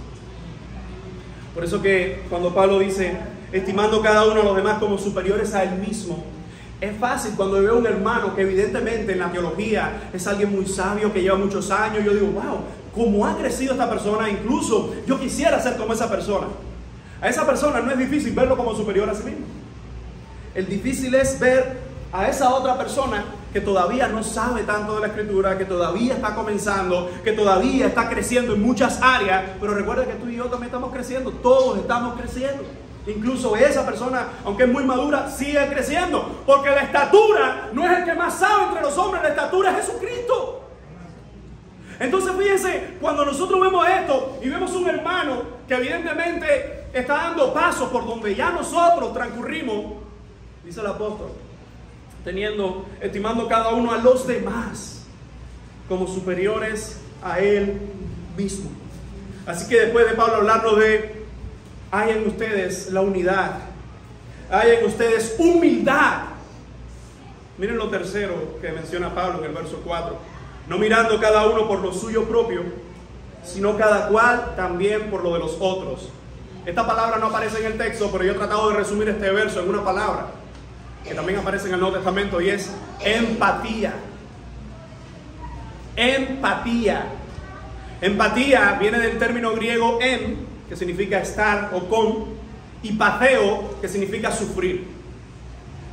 Por eso que cuando Pablo dice, estimando cada uno a los demás como superiores a él mismo, es fácil cuando veo a un hermano que evidentemente en la teología es alguien muy sabio, que lleva muchos años, yo digo, wow, cómo ha crecido esta persona, incluso yo quisiera ser como esa persona. A esa persona no es difícil verlo como superior a sí mismo. El difícil es ver a esa otra persona que todavía no sabe tanto de la Escritura, que todavía está comenzando, que todavía está creciendo en muchas áreas. Pero recuerda que tú y yo también estamos creciendo, todos estamos creciendo. Incluso esa persona, aunque es muy madura, sigue creciendo, porque la estatura no es el que más sabe entre los hombres, la estatura es Jesucristo. Entonces fíjense, cuando nosotros vemos esto y vemos un hermano que evidentemente está dando pasos por donde ya nosotros transcurrimos, dice el apóstol, estimando cada uno a los demás como superiores a él mismo. Así que después de Pablo hablarnos de hay en ustedes la unidad, hay en ustedes humildad. Miren lo tercero que menciona Pablo en el verso 4. No mirando cada uno por lo suyo propio, sino cada cual también por lo de los otros. Esta palabra no aparece en el texto, pero yo he tratado de resumir este verso en una palabra que también aparece en el Nuevo Testamento y es empatía. Empatía. Empatía viene del término griego em, que significa estar o con, y patheo, que significa sufrir.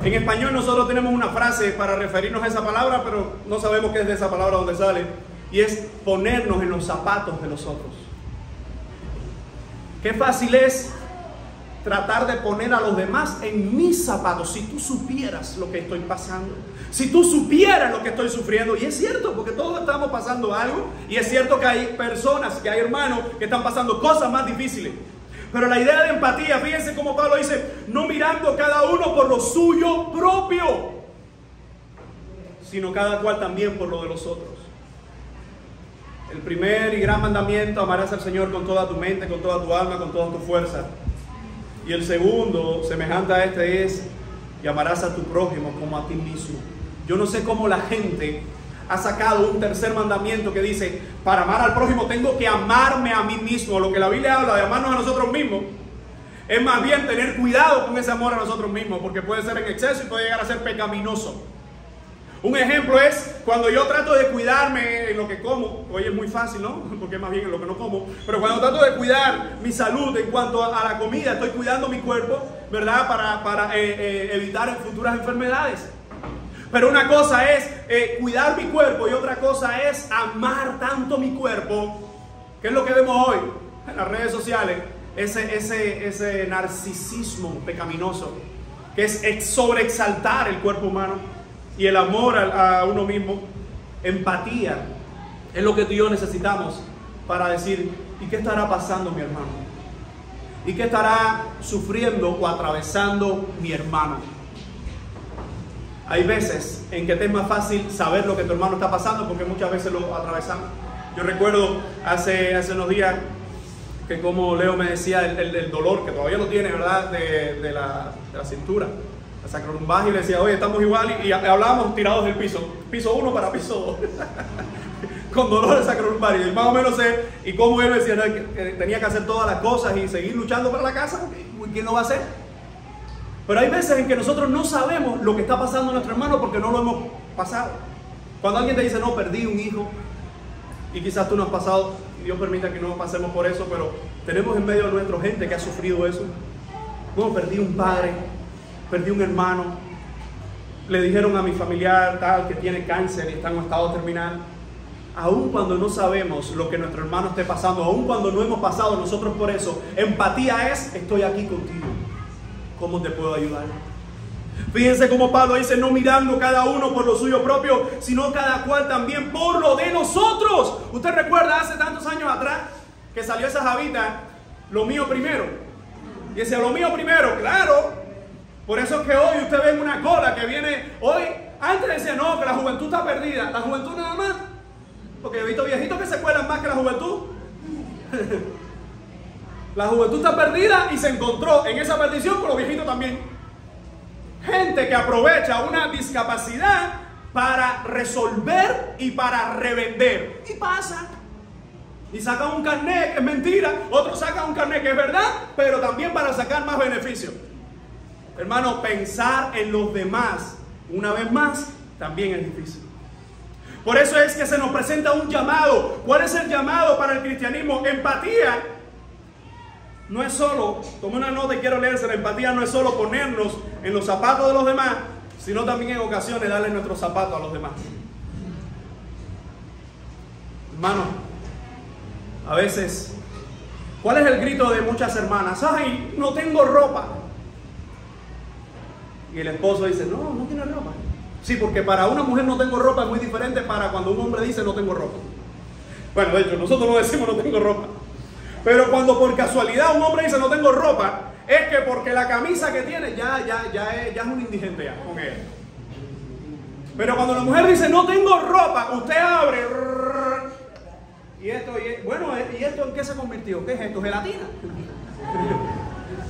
En español nosotros tenemos una frase para referirnos a esa palabra, pero no sabemos qué es de esa palabra donde sale, y es ponernos en los zapatos de los otros. Qué fácil es tratar de poner a los demás en mis zapatos. Si tú supieras lo que estoy pasando, si tú supieras lo que estoy sufriendo, y es cierto, porque todos estamos pasando algo, y es cierto que hay personas, que hay hermanos que están pasando cosas más difíciles. Pero la idea de empatía, fíjense cómo Pablo dice, no mirando cada uno por lo suyo propio, sino cada cual también por lo de los otros. El primer y gran mandamiento, amarás al Señor con toda tu mente, con toda tu alma, con toda tu fuerza. Y el segundo, semejante a este, es, y amarás a tu prójimo como a ti mismo. Yo no sé cómo la gente ha sacado un tercer mandamiento que dice, para amar al prójimo tengo que amarme a mí mismo. Lo que la Biblia habla de amarnos a nosotros mismos es más bien tener cuidado con ese amor a nosotros mismos, porque puede ser en exceso y puede llegar a ser pecaminoso. Un ejemplo es cuando yo trato de cuidarme en lo que como. Hoy es muy fácil, ¿no? Porque más bien en lo que no como. Pero cuando trato de cuidar mi salud en cuanto a la comida, estoy cuidando mi cuerpo, ¿verdad? Para evitar futuras enfermedades. Pero una cosa es cuidar mi cuerpo y otra cosa es amar tanto mi cuerpo. ¿Qué es lo que vemos hoy en las redes sociales? Ese narcisismo pecaminoso, que es sobreexaltar el cuerpo humano y el amor a uno mismo. Empatía es lo que tú y yo necesitamos para decir, ¿y qué estará pasando mi hermano? ¿Y qué estará sufriendo o atravesando mi hermano? Hay veces en que te es más fácil saber lo que tu hermano está pasando porque muchas veces lo atravesamos. Yo recuerdo hace unos días que, como Leo me decía, el dolor que todavía lo tiene, ¿verdad? De la cintura, la sacrolumbar, y le decía, oye, estamos igual, y hablábamos tirados del piso 1 para piso 2, con dolor de sacrolumbar, y más o menos sé, y como él me decía, ¿no? que tenía que hacer todas las cosas y seguir luchando para la casa, ¿quién lo va a hacer? Pero hay veces en que nosotros no sabemos lo que está pasando a nuestro hermano porque no lo hemos pasado. Cuando alguien te dice, no, perdí un hijo, y quizás tú no has pasado, Dios permita que no pasemos por eso, pero tenemos en medio de nuestra gente que ha sufrido eso. No, perdí un padre, perdí un hermano, le dijeron a mi familiar tal que tiene cáncer y está en un estado terminal. Aun cuando no sabemos lo que nuestro hermano esté pasando, aun cuando no hemos pasado nosotros por eso, empatía es, estoy aquí contigo, ¿cómo te puedo ayudar? Fíjense cómo Pablo dice, no mirando cada uno por lo suyo propio, sino cada cual también por lo de nosotros. Usted recuerda hace tantos años atrás que salió esa javita, lo mío primero. Y decía, lo mío primero, claro. Por eso es que hoy usted ve una cola que viene hoy. Antes decía, no, que la juventud está perdida. La juventud nada más. Porque he visto viejitos que se cuelan más que la juventud. La juventud está perdida y se encontró en esa perdición con los viejitos también. Gente que aprovecha una discapacidad para resolver y para revender. Y pasa. Y sacan un carnet que es mentira, otros sacan un carnet que es verdad, pero también para sacar más beneficio. Hermano, pensar en los demás, una vez más, también es difícil. Por eso es que se nos presenta un llamado. ¿Cuál es el llamado para el cristianismo? Empatía. No es solo, tomé una nota y quiero leerse, la empatía no es solo ponernos en los zapatos de los demás, sino también en ocasiones darle nuestros zapatos a los demás. Hermano, a veces, ¿cuál es el grito de muchas hermanas? ¡Ay, no tengo ropa! Y el esposo dice, no tiene ropa. Sí, porque para una mujer no tengo ropa es muy diferente para cuando un hombre dice no tengo ropa. Bueno, de hecho, nosotros no decimos no tengo ropa. Pero cuando por casualidad un hombre dice no tengo ropa, es que porque la camisa que tiene ya es un indigente ya, con él. Pero cuando la mujer dice no tengo ropa, usted abre. ¿Y esto en qué se convirtió? ¿Qué es esto? ¿Gelatina?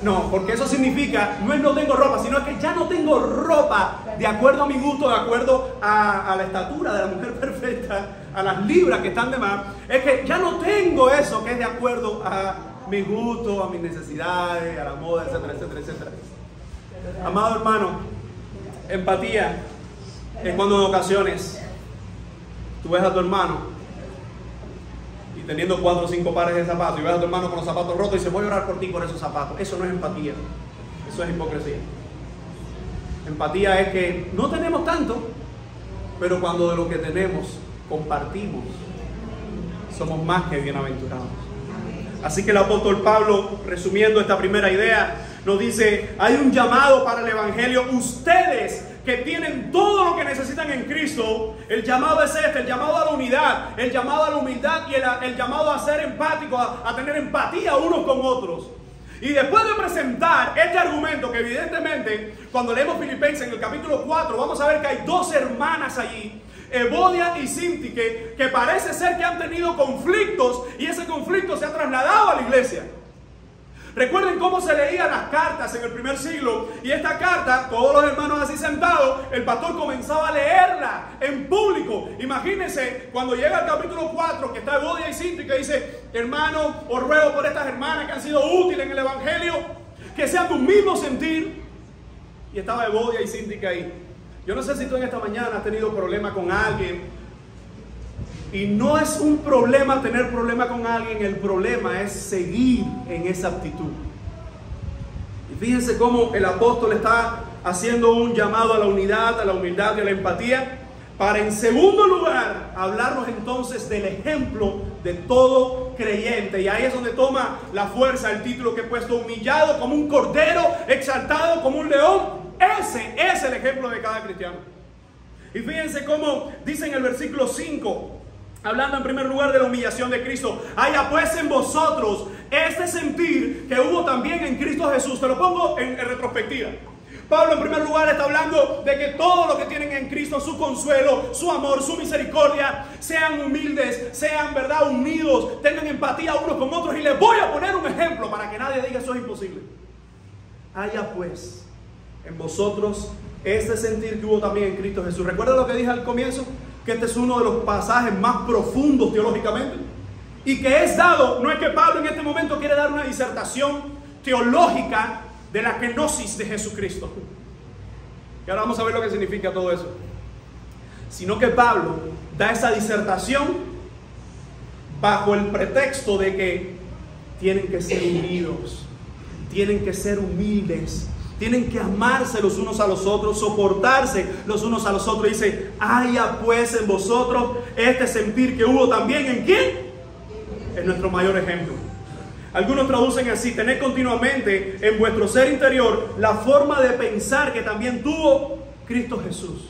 No, porque eso significa, no es no tengo ropa, sino es que ya no tengo ropa de acuerdo a mi gusto, de acuerdo a la estatura de la mujer perfecta, a las libras que están de más. Es que ya no tengo eso que es de acuerdo a mi gusto, a mis necesidades, a la moda, etcétera, etcétera, etcétera. Amado hermano, empatía es cuando en ocasiones tú ves a tu hermano y teniendo 4 o 5 pares de zapatos y ves a tu hermano con los zapatos rotos y dice voy a orar por ti por esos zapatos. Eso no es empatía, eso es hipocresía. Empatía es que no tenemos tanto, pero cuando de lo que tenemos compartimos, somos más que bienaventurados. Así que el apóstol Pablo, resumiendo esta primera idea, nos dice, hay un llamado para el evangelio. Ustedes que tienen todo lo que necesitan en Cristo, el llamado es este, el llamado a la unidad, el llamado a la humildad y el llamado a ser empático, a tener empatía unos con otros. Y después de presentar este argumento, que evidentemente cuando leemos Filipenses en el capítulo 4 vamos a ver que hay 2 hermanas allí, Evodia y Síntique, que parece ser que han tenido conflictos y ese conflicto se ha trasladado a la iglesia. Recuerden cómo se leían las cartas en el primer siglo, y esta carta, todos los hermanos así sentados, el pastor comenzaba a leerla en público. Imagínense cuando llega al capítulo 4, que está Evodia y Síntique, que dice, hermano, os ruego por estas hermanas que han sido útiles en el evangelio, que sean de un mismo sentir. Y estaba Evodia y Síntique ahí. Yo no sé si tú en esta mañana has tenido problema con alguien. Y no es un problema tener problema con alguien, el problema es seguir en esa actitud. Y fíjense cómo el apóstol está haciendo un llamado a la unidad, a la humildad y a la empatía, para en segundo lugar hablarnos entonces del ejemplo de todo creyente. Y ahí es donde toma la fuerza el título que he puesto: humillado como un cordero, exaltado como un león. Ese es el ejemplo de cada cristiano. Y fíjense cómo dice en el versículo 5, hablando en primer lugar de la humillación de Cristo: haya pues en vosotros este sentir que hubo también en Cristo Jesús. Te lo pongo en retrospectiva. Pablo en primer lugar está hablando de que todo lo que tienen en Cristo, su consuelo, su amor, su misericordia, sean humildes, sean, ¿verdad?, unidos, tengan empatía unos con otros. Y les voy a poner un ejemplo para que nadie diga eso es imposible. Haya pues en vosotros este sentir que hubo también en Cristo Jesús. ¿Recuerda lo que dije al comienzo? Que este es uno de los pasajes más profundos teológicamente, y que es dado, no es que Pablo en este momento quiere dar una disertación teológica de la kenosis de Jesucristo, y ahora vamos a ver lo que significa todo eso, sino que Pablo da esa disertación bajo el pretexto de que tienen que ser unidos, tienen que ser humildes, tienen que amarse los unos a los otros, soportarse los unos a los otros. Dice: haya pues en vosotros este sentir que hubo también en ¿quién? En nuestro mayor ejemplo. Algunos traducen así: tened continuamente en vuestro ser interior la forma de pensar que también tuvo Cristo Jesús.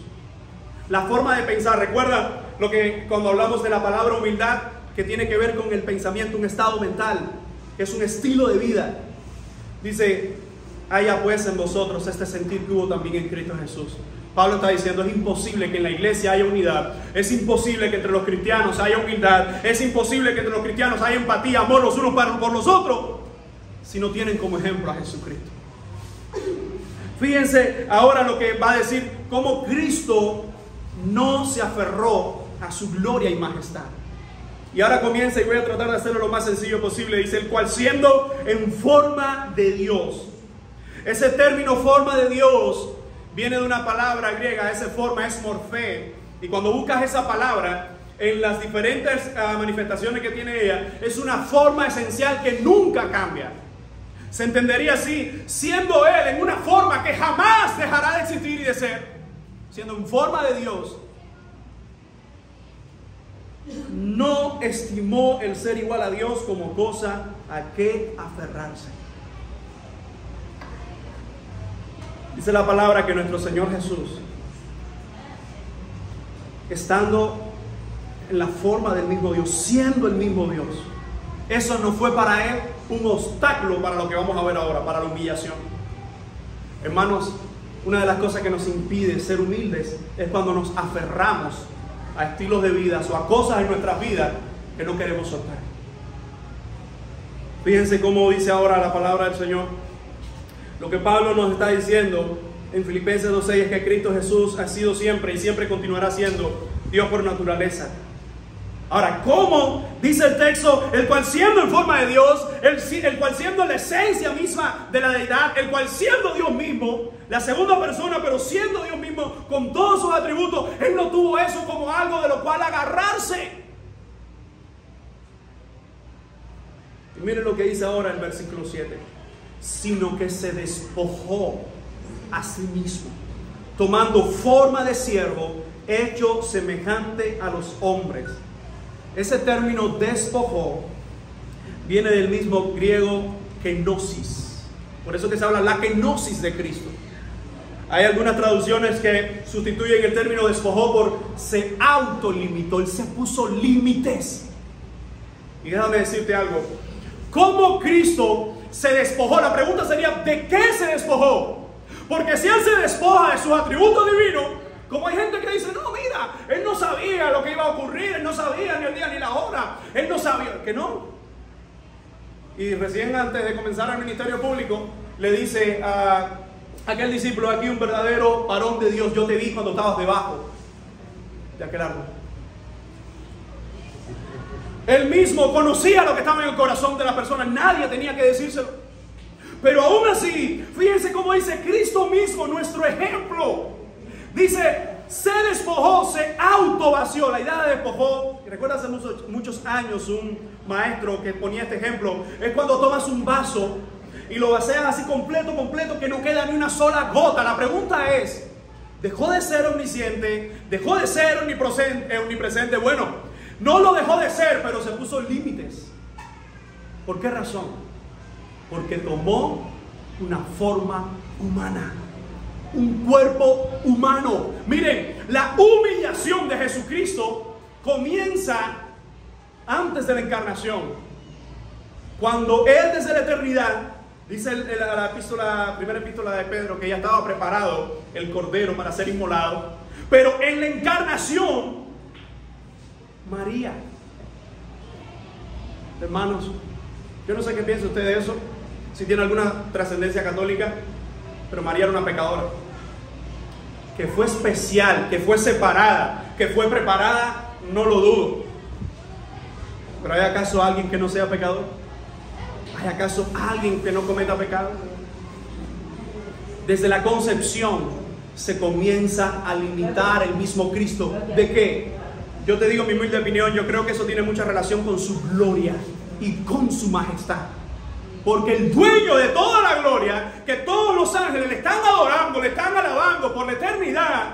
La forma de pensar. Recuerda lo que cuando hablamos de la palabra humildad, que tiene que ver con el pensamiento, un estado mental, que es un estilo de vida. Dice: haya pues en vosotros este sentir que hubo también en Cristo Jesús. Pablo está diciendo: es imposible que en la iglesia haya unidad, es imposible que entre los cristianos haya humildad, es imposible que entre los cristianos haya empatía, amor los unos por los otros, si no tienen como ejemplo a Jesucristo. Fíjense ahora lo que va a decir: cómo Cristo no se aferró a su gloria y majestad. Y ahora comienza, y voy a tratar de hacerlo lo más sencillo posible. Dice: el cual siendo en forma de Dios. Ese término forma de Dios viene de una palabra griega. Esa forma es morfé. Y cuando buscas esa palabra en las diferentes manifestaciones que tiene ella, es una forma esencial que nunca cambia. Se entendería así: siendo Él en una forma que jamás dejará de existir y de ser, siendo en forma de Dios, no estimó el ser igual a Dios como cosa a que aferrarse. Dice la palabra que nuestro Señor Jesús, estando en la forma del mismo Dios, siendo el mismo Dios, eso no fue para Él un obstáculo para lo que vamos a ver ahora, para la humillación. Hermanos, una de las cosas que nos impide ser humildes es cuando nos aferramos a estilos de vida o a cosas en nuestras vidas que no queremos soltar. Fíjense cómo dice ahora la palabra del Señor. Lo que Pablo nos está diciendo en Filipenses 2:6 es que Cristo Jesús ha sido siempre y siempre continuará siendo Dios por naturaleza. Ahora, ¿cómo? Dice el texto: el cual siendo en forma de Dios, el cual siendo la esencia misma de la deidad, el cual siendo Dios mismo, la segunda persona, pero siendo Dios mismo con todos sus atributos, Él no tuvo eso como algo de lo cual agarrarse. Y miren lo que dice ahora el versículo 7. Sino que se despojó a sí mismo, tomando forma de siervo, hecho semejante a los hombres. Ese término despojó viene del mismo griego kenosis. Por eso que se habla la kenosis de Cristo. Hay algunas traducciones que sustituyen el término despojó por se autolimitó. Él se puso límites. Y déjame decirte algo: ¿cómo Cristo se despojó? La pregunta sería: ¿de qué se despojó? Porque si Él se despoja de sus atributos divinos, como hay gente que dice: no, mira, Él no sabía lo que iba a ocurrir, Él no sabía ni el día ni la hora, Él no sabía, que no. Y recién antes de comenzar el ministerio público, le dice a aquel discípulo: aquí un verdadero varón de Dios, yo te vi cuando estabas debajo de aquel árbol. Él mismo conocía lo que estaba en el corazón de la persona, nadie tenía que decírselo. Pero aún así, fíjense cómo dice Cristo mismo, nuestro ejemplo, Dice, se despojó, se autovació. La idea de despojó, recuerda hace muchos años un maestro que ponía este ejemplo, es cuando tomas un vaso y lo vacías así completo, que no queda ni una sola gota. La pregunta es, ¿dejó de ser omnisciente? ¿Dejó de ser omnipresente? Bueno, no lo dejó de ser, pero se puso límites. ¿Por qué razón? Porque tomó una forma humana, un cuerpo humano. Miren, la humillación de Jesucristo comienza antes de la encarnación, cuando Él desde la eternidad, dice la primera epístola de Pedro, que ya estaba preparado el cordero para ser inmolado, pero en la encarnación, María, hermanos, yo no sé qué piensa usted de eso, si tiene alguna trascendencia católica, pero María era una pecadora, que fue especial, que fue separada, que fue preparada, no lo dudo. ¿Pero hay acaso alguien que no sea pecador? ¿Hay acaso alguien que no cometa pecado? Desde la concepción se comienza a limitar el mismo Cristo. ¿De qué? Yo te digo mi humilde opinión, yo creo que eso tiene mucha relación con su gloria y con su majestad. Porque el dueño de toda la gloria, que todos los ángeles le están adorando, le están alabando por la eternidad,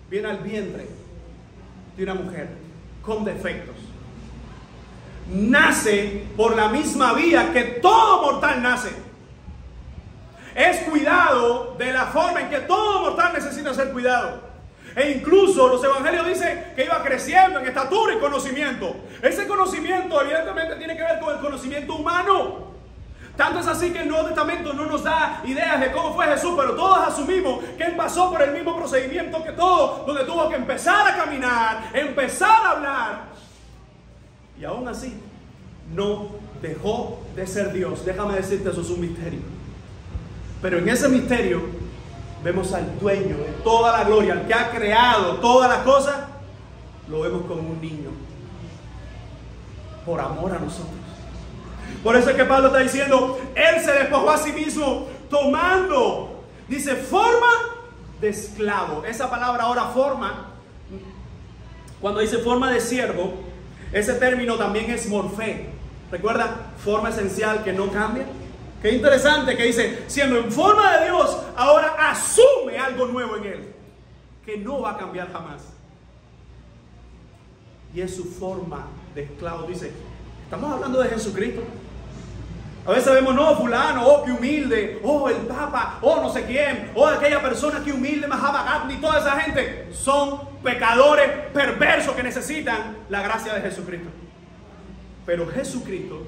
viene al vientre de una mujer con defectos. Nace por la misma vía que todo mortal nace. Es cuidado de la forma en que todo mortal necesita ser cuidado. E incluso los evangelios dicen que iba creciendo en estatura y conocimiento. Ese conocimiento evidentemente tiene que ver con el conocimiento humano. Tanto es así que el Nuevo Testamento no nos da ideas de cómo fue Jesús, pero todos asumimos que Él pasó por el mismo procedimiento que todos, donde tuvo que empezar a caminar, empezar a hablar. Y aún así, no dejó de ser Dios. Déjame decirte, eso es un misterio. Pero en ese misterio vemos al dueño de toda la gloria, al que ha creado todas las cosas, lo vemos como un niño, por amor a nosotros. Por eso es que Pablo está diciendo, Él se despojó a sí mismo, tomando, dice, forma de esclavo. Esa palabra ahora, forma, cuando dice forma de siervo, ese término también es morfé. ¿Recuerda? Forma esencial que no cambia. Qué interesante que dice, siendo en forma de Dios, ahora asume algo nuevo en Él, que no va a cambiar jamás. Y es su forma de esclavo. Dice, estamos hablando de Jesucristo. A veces vemos, no, fulano, oh, qué humilde, oh, el Papa, oh, no sé quién, oh, aquella persona que humilde, Mahatma Gandhi, toda esa gente son pecadores perversos que necesitan la gracia de Jesucristo. Pero Jesucristo,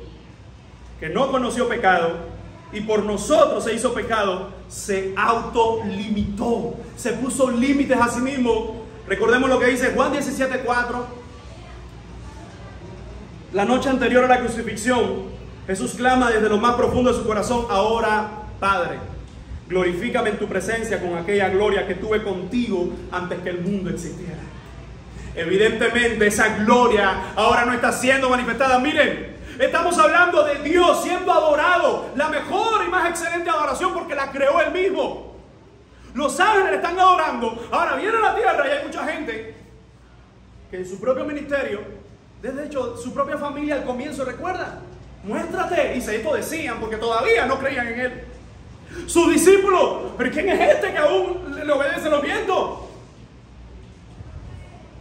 que no conoció pecado, y por nosotros se hizo pecado, se autolimitó, se puso límites a sí mismo. Recordemos lo que dice Juan 17:4. La noche anterior a la crucifixión, Jesús clama desde lo más profundo de su corazón, ahora, Padre, glorifícame en tu presencia con aquella gloria que tuve contigo antes que el mundo existiera. Evidentemente esa gloria ahora no está siendo manifestada. Miren, estamos hablando de Dios siendo adorado, la mejor y más excelente adoración porque la creó Él mismo. Los ángeles le están adorando. Ahora viene a la tierra y hay mucha gente que en su propio ministerio, desde hecho su propia familia al comienzo, recuerda, muéstrate, y esto decían porque todavía no creían en Él. Sus discípulos, pero ¿quién es este que aún le obedece los vientos?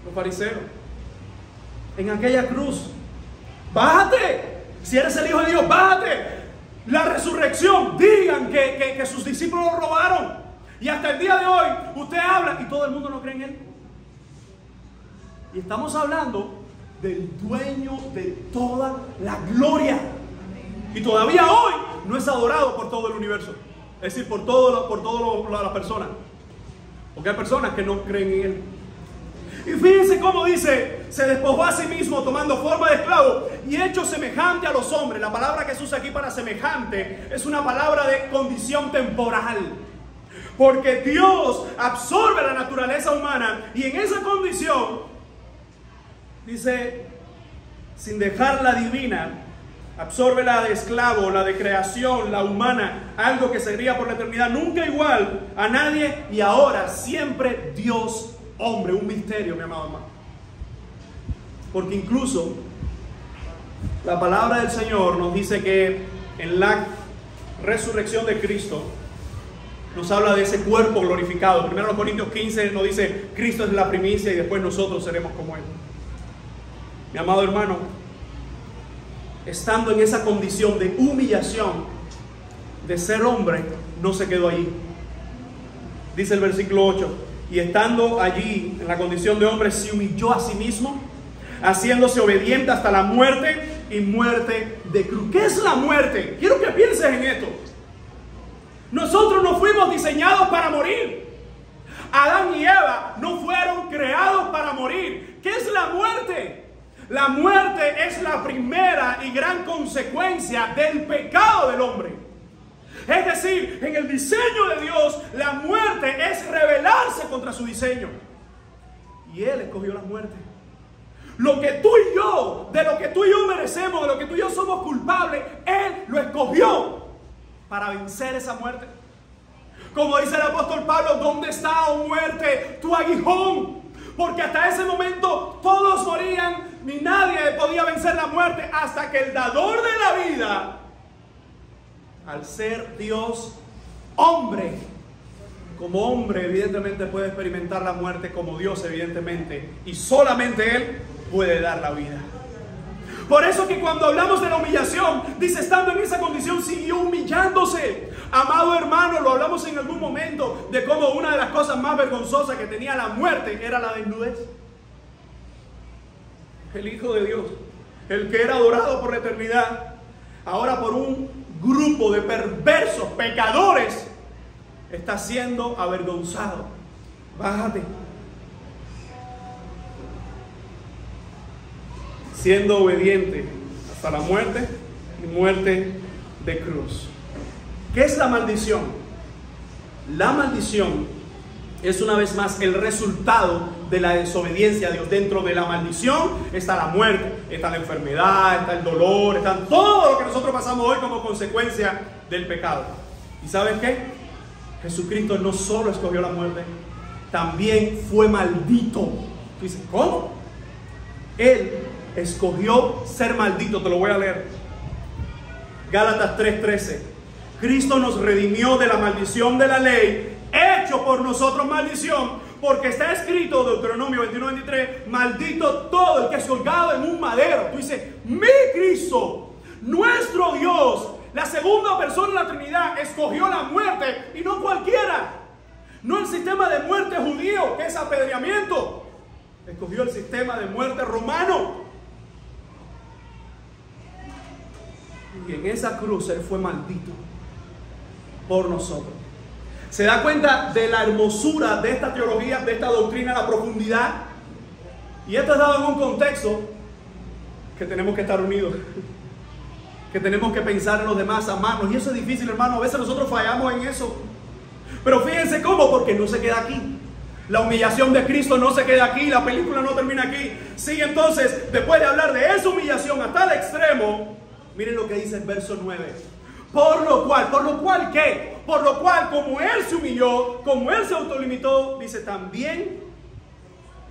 Los fariseos. En aquella cruz, bájate, si eres el Hijo de Dios, bájate. La resurrección, digan que sus discípulos lo robaron. Y hasta el día de hoy, usted habla y todo el mundo no cree en Él. Y estamos hablando del dueño de toda la gloria. Y todavía hoy no es adorado por todo el universo. Es decir, por todas las personas. Porque hay personas que no creen en Él. Y fíjense cómo dice, se despojó a sí mismo tomando forma de esclavo y hecho semejante a los hombres. La palabra que se usa aquí para semejante es una palabra de condición temporal. Porque Dios absorbe la naturaleza humana y en esa condición, dice, sin dejar la divina, absorbe la de esclavo, la de creación, la humana, algo que sería por la eternidad, nunca igual a nadie, y ahora siempre Dios hombre, un misterio, mi amado hermano. Porque incluso la palabra del Señor nos dice que en la resurrección de Cristo nos habla de ese cuerpo glorificado. Primero en Corintios 15 nos dice Cristo es la primicia y después nosotros seremos como Él. Mi amado hermano, estando en esa condición de humillación, de ser hombre, no se quedó allí. Dice el versículo 8, y estando allí en la condición de hombre, se humilló a sí mismo, haciéndose obediente hasta la muerte y muerte de cruz. ¿Qué es la muerte? Quiero que pienses en esto. Nosotros no fuimos diseñados para morir. Adán y Eva no fueron creados para morir. ¿Qué es la muerte? La muerte es la primera y gran consecuencia del pecado del hombre. Es decir, en el diseño de Dios, la muerte es rebelarse contra su diseño. Y Él escogió la muerte. Lo que tú y yo, de lo que tú y yo merecemos, de lo que tú y yo somos culpables, Él lo escogió para vencer esa muerte. Como dice el apóstol Pablo, ¿dónde está, oh muerte, tu aguijón? Porque hasta ese momento todos morían, ni nadie podía vencer la muerte, hasta que el dador de la vida, al ser Dios hombre, como hombre evidentemente puede experimentar la muerte, como Dios evidentemente, y solamente Él puede dar la vida. Por eso que cuando hablamos de la humillación, dice, estando en esa condición, siguió humillándose. Amado hermano, lo hablamos en algún momento de cómo una de las cosas más vergonzosas que tenía la muerte era la desnudez. El Hijo de Dios, el que era adorado por la eternidad, ahora por un grupo de perversos, pecadores, está siendo avergonzado. Bájate. Siendo obediente hasta la muerte y muerte de cruz. ¿Qué es la maldición? La maldición es una vez más el resultado de la desobediencia a Dios. Dentro de la maldición está la muerte, está la enfermedad, está el dolor, está todo lo que nosotros pasamos hoy como consecuencia del pecado. ¿Y sabes qué? Jesucristo no solo escogió la muerte, también fue maldito. Tú dices, ¿cómo? Él escogió ser maldito. Te lo voy a leer. Gálatas 3:13. Cristo nos redimió de la maldición de la ley, hecho por nosotros maldición, porque está escrito, Deuteronomio 21:23, maldito todo el que es colgado en un madero. Tú dices, mi Cristo, nuestro Dios, la segunda persona de la Trinidad, escogió la muerte, y no cualquiera. No el sistema de muerte judío, que es apedreamiento. Escogió el sistema de muerte romano. Y en esa cruz Él fue maldito por nosotros. ¿Se da cuenta de la hermosura de esta teología, de esta doctrina, la profundidad? Y esto es dado en un contexto que tenemos que estar unidos, que tenemos que pensar en los demás, amarnos. Y eso es difícil, hermano. A veces nosotros fallamos en eso. Pero fíjense cómo, porque no se queda aquí. La humillación de Cristo no se queda aquí. La película no termina aquí. Sigue entonces, después de hablar de esa humillación hasta el extremo, miren lo que dice el verso 9. ¿Por lo cual qué? Por lo cual, como Él se humilló, como Él se autolimitó, dice, también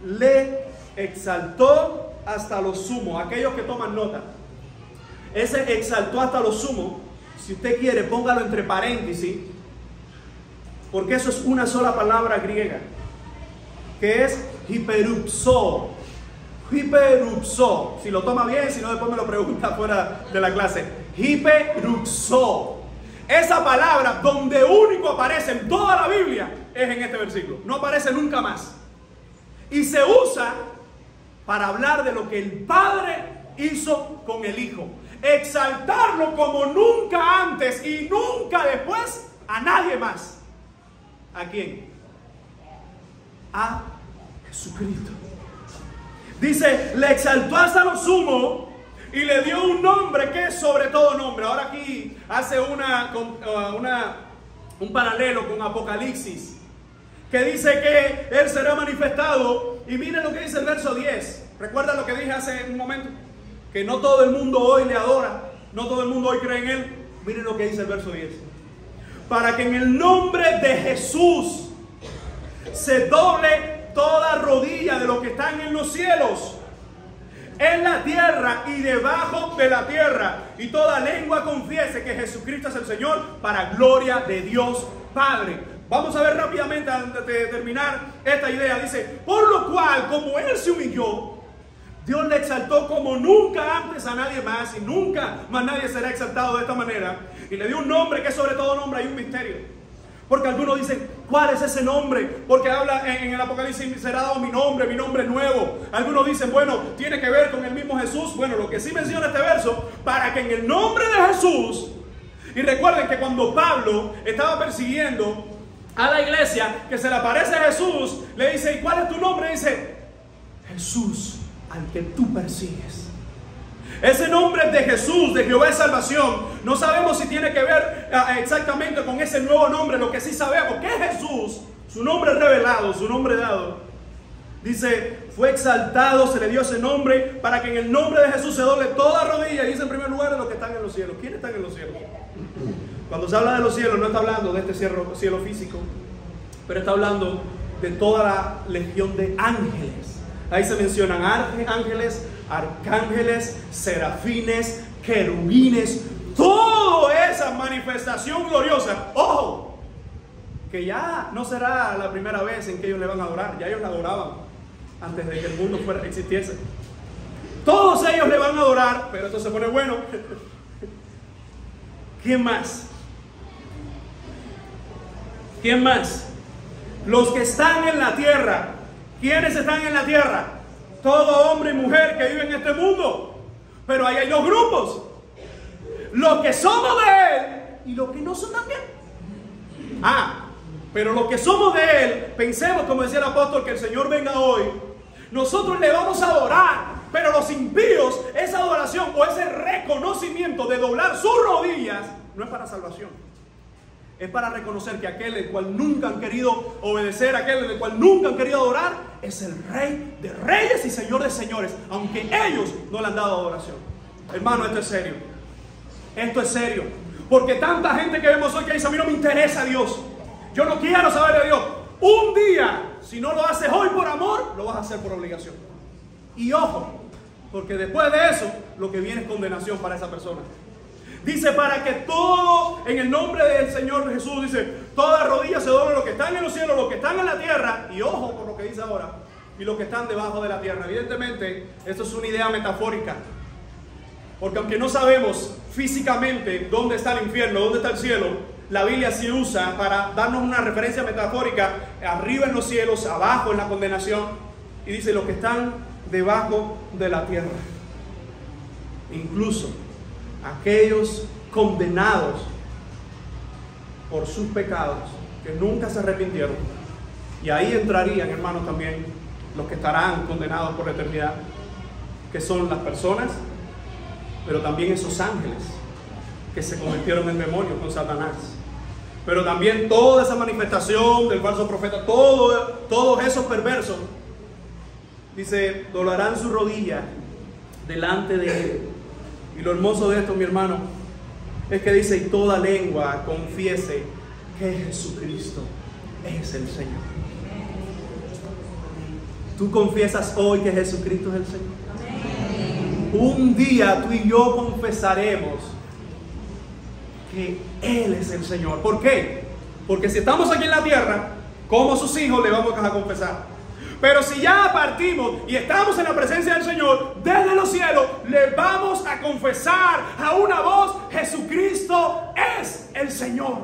le exaltó hasta lo sumo. Aquellos que toman nota, ese exaltó hasta lo sumo, si usted quiere, póngalo entre paréntesis, porque eso es una sola palabra griega, que es hiperupso. Hiperupso. Si lo toma bien, si no, después me lo pregunta fuera de la clase. Hiperupso. Esa palabra, donde único aparece en toda la Biblia, es en este versículo. No aparece nunca más. Y se usa para hablar de lo que el Padre hizo con el Hijo. Exaltarlo como nunca antes y nunca después a nadie más. ¿A quién? A Jesucristo. Dice, le exaltó hasta lo sumo y le dio un nombre que es sobre todo nombre. Ahora aquí hace un paralelo con Apocalipsis, que dice que Él será manifestado. Y miren lo que dice el verso 10. ¿Recuerda lo que dije hace un momento? Que no todo el mundo hoy le adora. No todo el mundo hoy cree en Él. Miren lo que dice el verso 10. Para que en el nombre de Jesús se doble toda rodilla de los que están en los cielos, en la tierra y debajo de la tierra, y toda lengua confiese que Jesucristo es el Señor, para gloria de Dios Padre. Vamos a ver rápidamente antes de terminar esta idea. Dice, por lo cual, como Él se humilló, Dios le exaltó como nunca antes a nadie más, y nunca más nadie será exaltado de esta manera, y le dio un nombre que es sobre todo nombre. Hay un misterio, porque algunos dicen, ¿cuál es ese nombre? Porque habla en el Apocalipsis, será dado mi nombre nuevo. Algunos dicen, bueno, tiene que ver con el mismo Jesús. Bueno, lo que sí menciona este verso, para que en el nombre de Jesús, y recuerden que cuando Pablo estaba persiguiendo a la iglesia, que se le aparece a Jesús, le dice, ¿y cuál es tu nombre? Dice, Jesús, al que tú persigues. Ese nombre de Jesús, de Jehová de salvación, no sabemos si tiene que ver exactamente con ese nuevo nombre. Lo que sí sabemos que Jesús, su nombre revelado, su nombre dado, dice, fue exaltado, se le dio ese nombre, para que en el nombre de Jesús se doble toda rodilla. Dice en primer lugar de los que están en los cielos. ¿Quiénes están en los cielos? Cuando se habla de los cielos, no está hablando de este cielo físico, pero está hablando de toda la legión de ángeles. Ahí se mencionan ángeles, arcángeles, serafines, querubines, toda esa manifestación gloriosa. Ojo, que ya no será la primera vez en que ellos le van a adorar. Ya ellos la adoraban antes de que el mundo existiese. Todos ellos le van a adorar, pero esto se pone bueno. ¿Quién más? ¿Quién más? Los que están en la tierra. ¿Quiénes están en la tierra? Todo hombre y mujer que vive en este mundo. Pero ahí hay dos grupos: los que somos de Él y los que no son también. Pero los que somos de Él, pensemos, como decía el apóstol, que el Señor venga hoy. Nosotros le vamos a adorar, pero los impíos, esa adoración o ese reconocimiento de doblar sus rodillas, no es para salvación. Es para reconocer que aquel el cual nunca han querido obedecer, aquel el cual nunca han querido adorar, es el Rey de reyes y Señor de señores, aunque ellos no le han dado adoración. Hermano, esto es serio. Esto es serio. Porque tanta gente que vemos hoy que dice, a mí no me interesa Dios, yo no quiero saber de Dios. Un día, si no lo haces hoy por amor, lo vas a hacer por obligación. Y ojo, porque después de eso, lo que viene es condenación para esa persona. Dice, para que todo, en el nombre del Señor Jesús, dice, toda rodilla se doble, los que están en los cielos, los que están en la tierra, y ojo con lo que dice ahora, y los que están debajo de la tierra. Evidentemente, esto es una idea metafórica, porque aunque no sabemos físicamente dónde está el infierno, dónde está el cielo, la Biblia sí usa para darnos una referencia metafórica, arriba en los cielos, abajo en la condenación, y dice, los que están debajo de la tierra. Incluso aquellos condenados por sus pecados, que nunca se arrepintieron. Y ahí entrarían, hermanos, también los que estarán condenados por la eternidad, que son las personas, pero también esos ángeles que se convirtieron en demonios con Satanás. Pero también toda esa manifestación del falso profeta, todos esos perversos, dice, doblarán su rodilla delante de Él. Y lo hermoso de esto, mi hermano, es que dice, y toda lengua confiese que Jesucristo es el Señor. ¿Tú confiesas hoy que Jesucristo es el Señor? Un día tú y yo confesaremos que Él es el Señor. ¿Por qué? Porque si estamos aquí en la tierra, como sus hijos, le vamos a confesar. Pero si ya partimos y estamos en la presencia del Señor, desde los cielos, le vamos a confesar a una voz, Jesucristo es el Señor.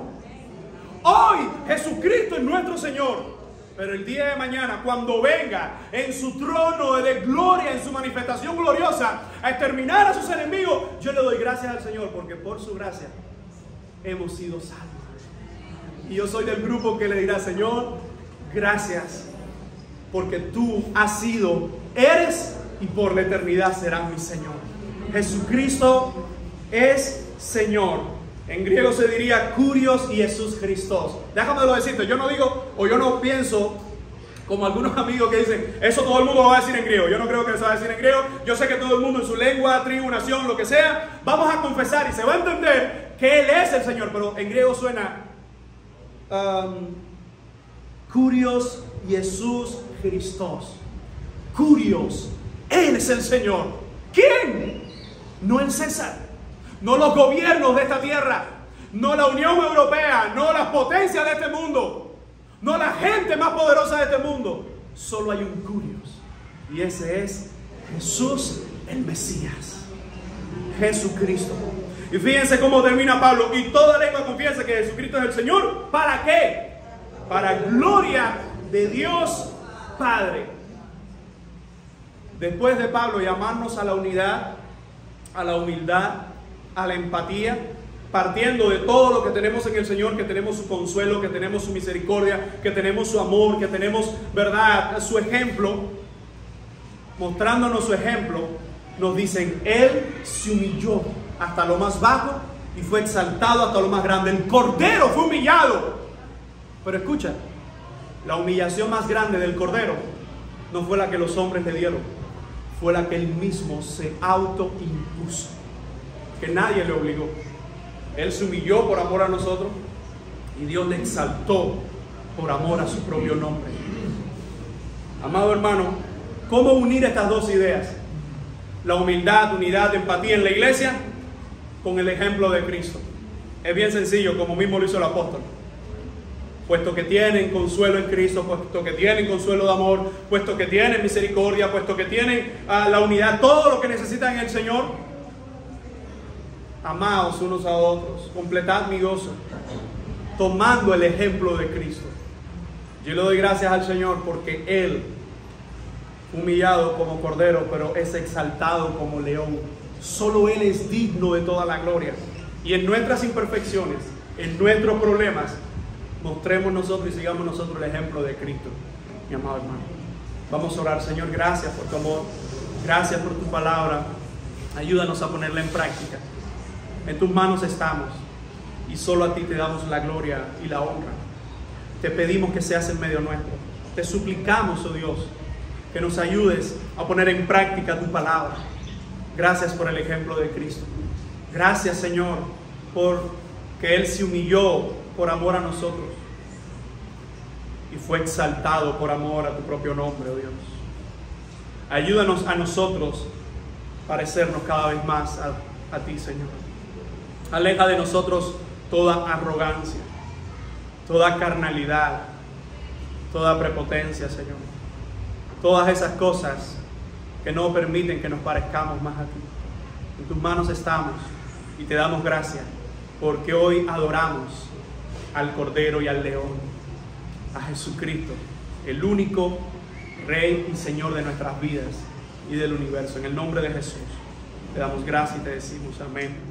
Hoy Jesucristo es nuestro Señor. Pero el día de mañana, cuando venga en su trono de gloria, en su manifestación gloriosa, a exterminar a sus enemigos, yo le doy gracias al Señor, porque por su gracia hemos sido salvos. Y yo soy del grupo que le dirá, Señor, gracias, porque tú has sido, eres y por la eternidad serás mi Señor. Jesucristo es Señor. En griego se diría Kurios y Jesús Christos. Déjame decirte, yo no digo o yo no pienso Como algunos amigos que dicen, eso todo el mundo lo va a decir en griego. Yo no creo que eso va a decir en griego. Yo sé que todo el mundo en su lengua, tribu, nación, lo que sea, vamos a confesar y se va a entender que Él es el Señor. Pero en griego suena Kurios Jesús Christos. Kurios, Él es el Señor. ¿Quién? No el César, no los gobiernos de esta tierra, no la Unión Europea, no las potencias de este mundo, no la gente más poderosa de este mundo. Solo hay un Kurios, y ese es Jesús el Mesías, Jesucristo. Y fíjense cómo termina Pablo: y toda lengua confiesa que Jesucristo es el Señor. ¿Para qué? Para gloria de Dios Padre. Después de Pablo llamarnos a la unidad, a la humildad, a la empatía, partiendo de todo lo que tenemos en el Señor, que tenemos su consuelo, que tenemos su misericordia, que tenemos su amor, que tenemos, ¿verdad?, su ejemplo, mostrándonos su ejemplo, nos dicen: Él se humilló hasta lo más bajo y fue exaltado hasta lo más grande. El Cordero fue humillado. Pero escucha, la humillación más grande del Cordero no fue la que los hombres le dieron, fue la que Él mismo se autoimpuso, que nadie le obligó. Él se humilló por amor a nosotros y Dios le exaltó por amor a su propio nombre. Amado hermano, ¿cómo unir estas dos ideas? La humildad, unidad, empatía en la iglesia con el ejemplo de Cristo. Es bien sencillo, como mismo lo hizo el apóstol. Puesto que tienen consuelo en Cristo, puesto que tienen consuelo de amor, puesto que tienen misericordia, puesto que tienen la unidad, todo lo que necesitan en el Señor, amaos unos a otros, completad mi gozo, tomando el ejemplo de Cristo. Yo le doy gracias al Señor porque Él, humillado como cordero, pero es exaltado como león. Solo Él es digno de toda la gloria. Y en nuestras imperfecciones, en nuestros problemas, mostremos nosotros y sigamos nosotros el ejemplo de Cristo. Mi amado hermano, vamos a orar. Señor, gracias por tu amor, gracias por tu palabra. Ayúdanos a ponerla en práctica. En tus manos estamos y solo a ti te damos la gloria y la honra. Te pedimos que seas en medio nuestro. Te suplicamos, oh Dios, que nos ayudes a poner en práctica tu palabra. Gracias por el ejemplo de Cristo. Gracias, Señor, por que Él se humilló por amor a nosotros y fue exaltado por amor a tu propio nombre, oh Dios. Ayúdanos a nosotros parecernos cada vez más a ti, Señor. Aleja de nosotros toda arrogancia, toda carnalidad, toda prepotencia, Señor. Todas esas cosas que no permiten que nos parezcamos más a ti. En tus manos estamos y te damos gracias porque hoy adoramos al Cordero y al León, a Jesucristo, el único Rey y Señor de nuestras vidas y del universo. En el nombre de Jesús te damos gracias y te decimos amén.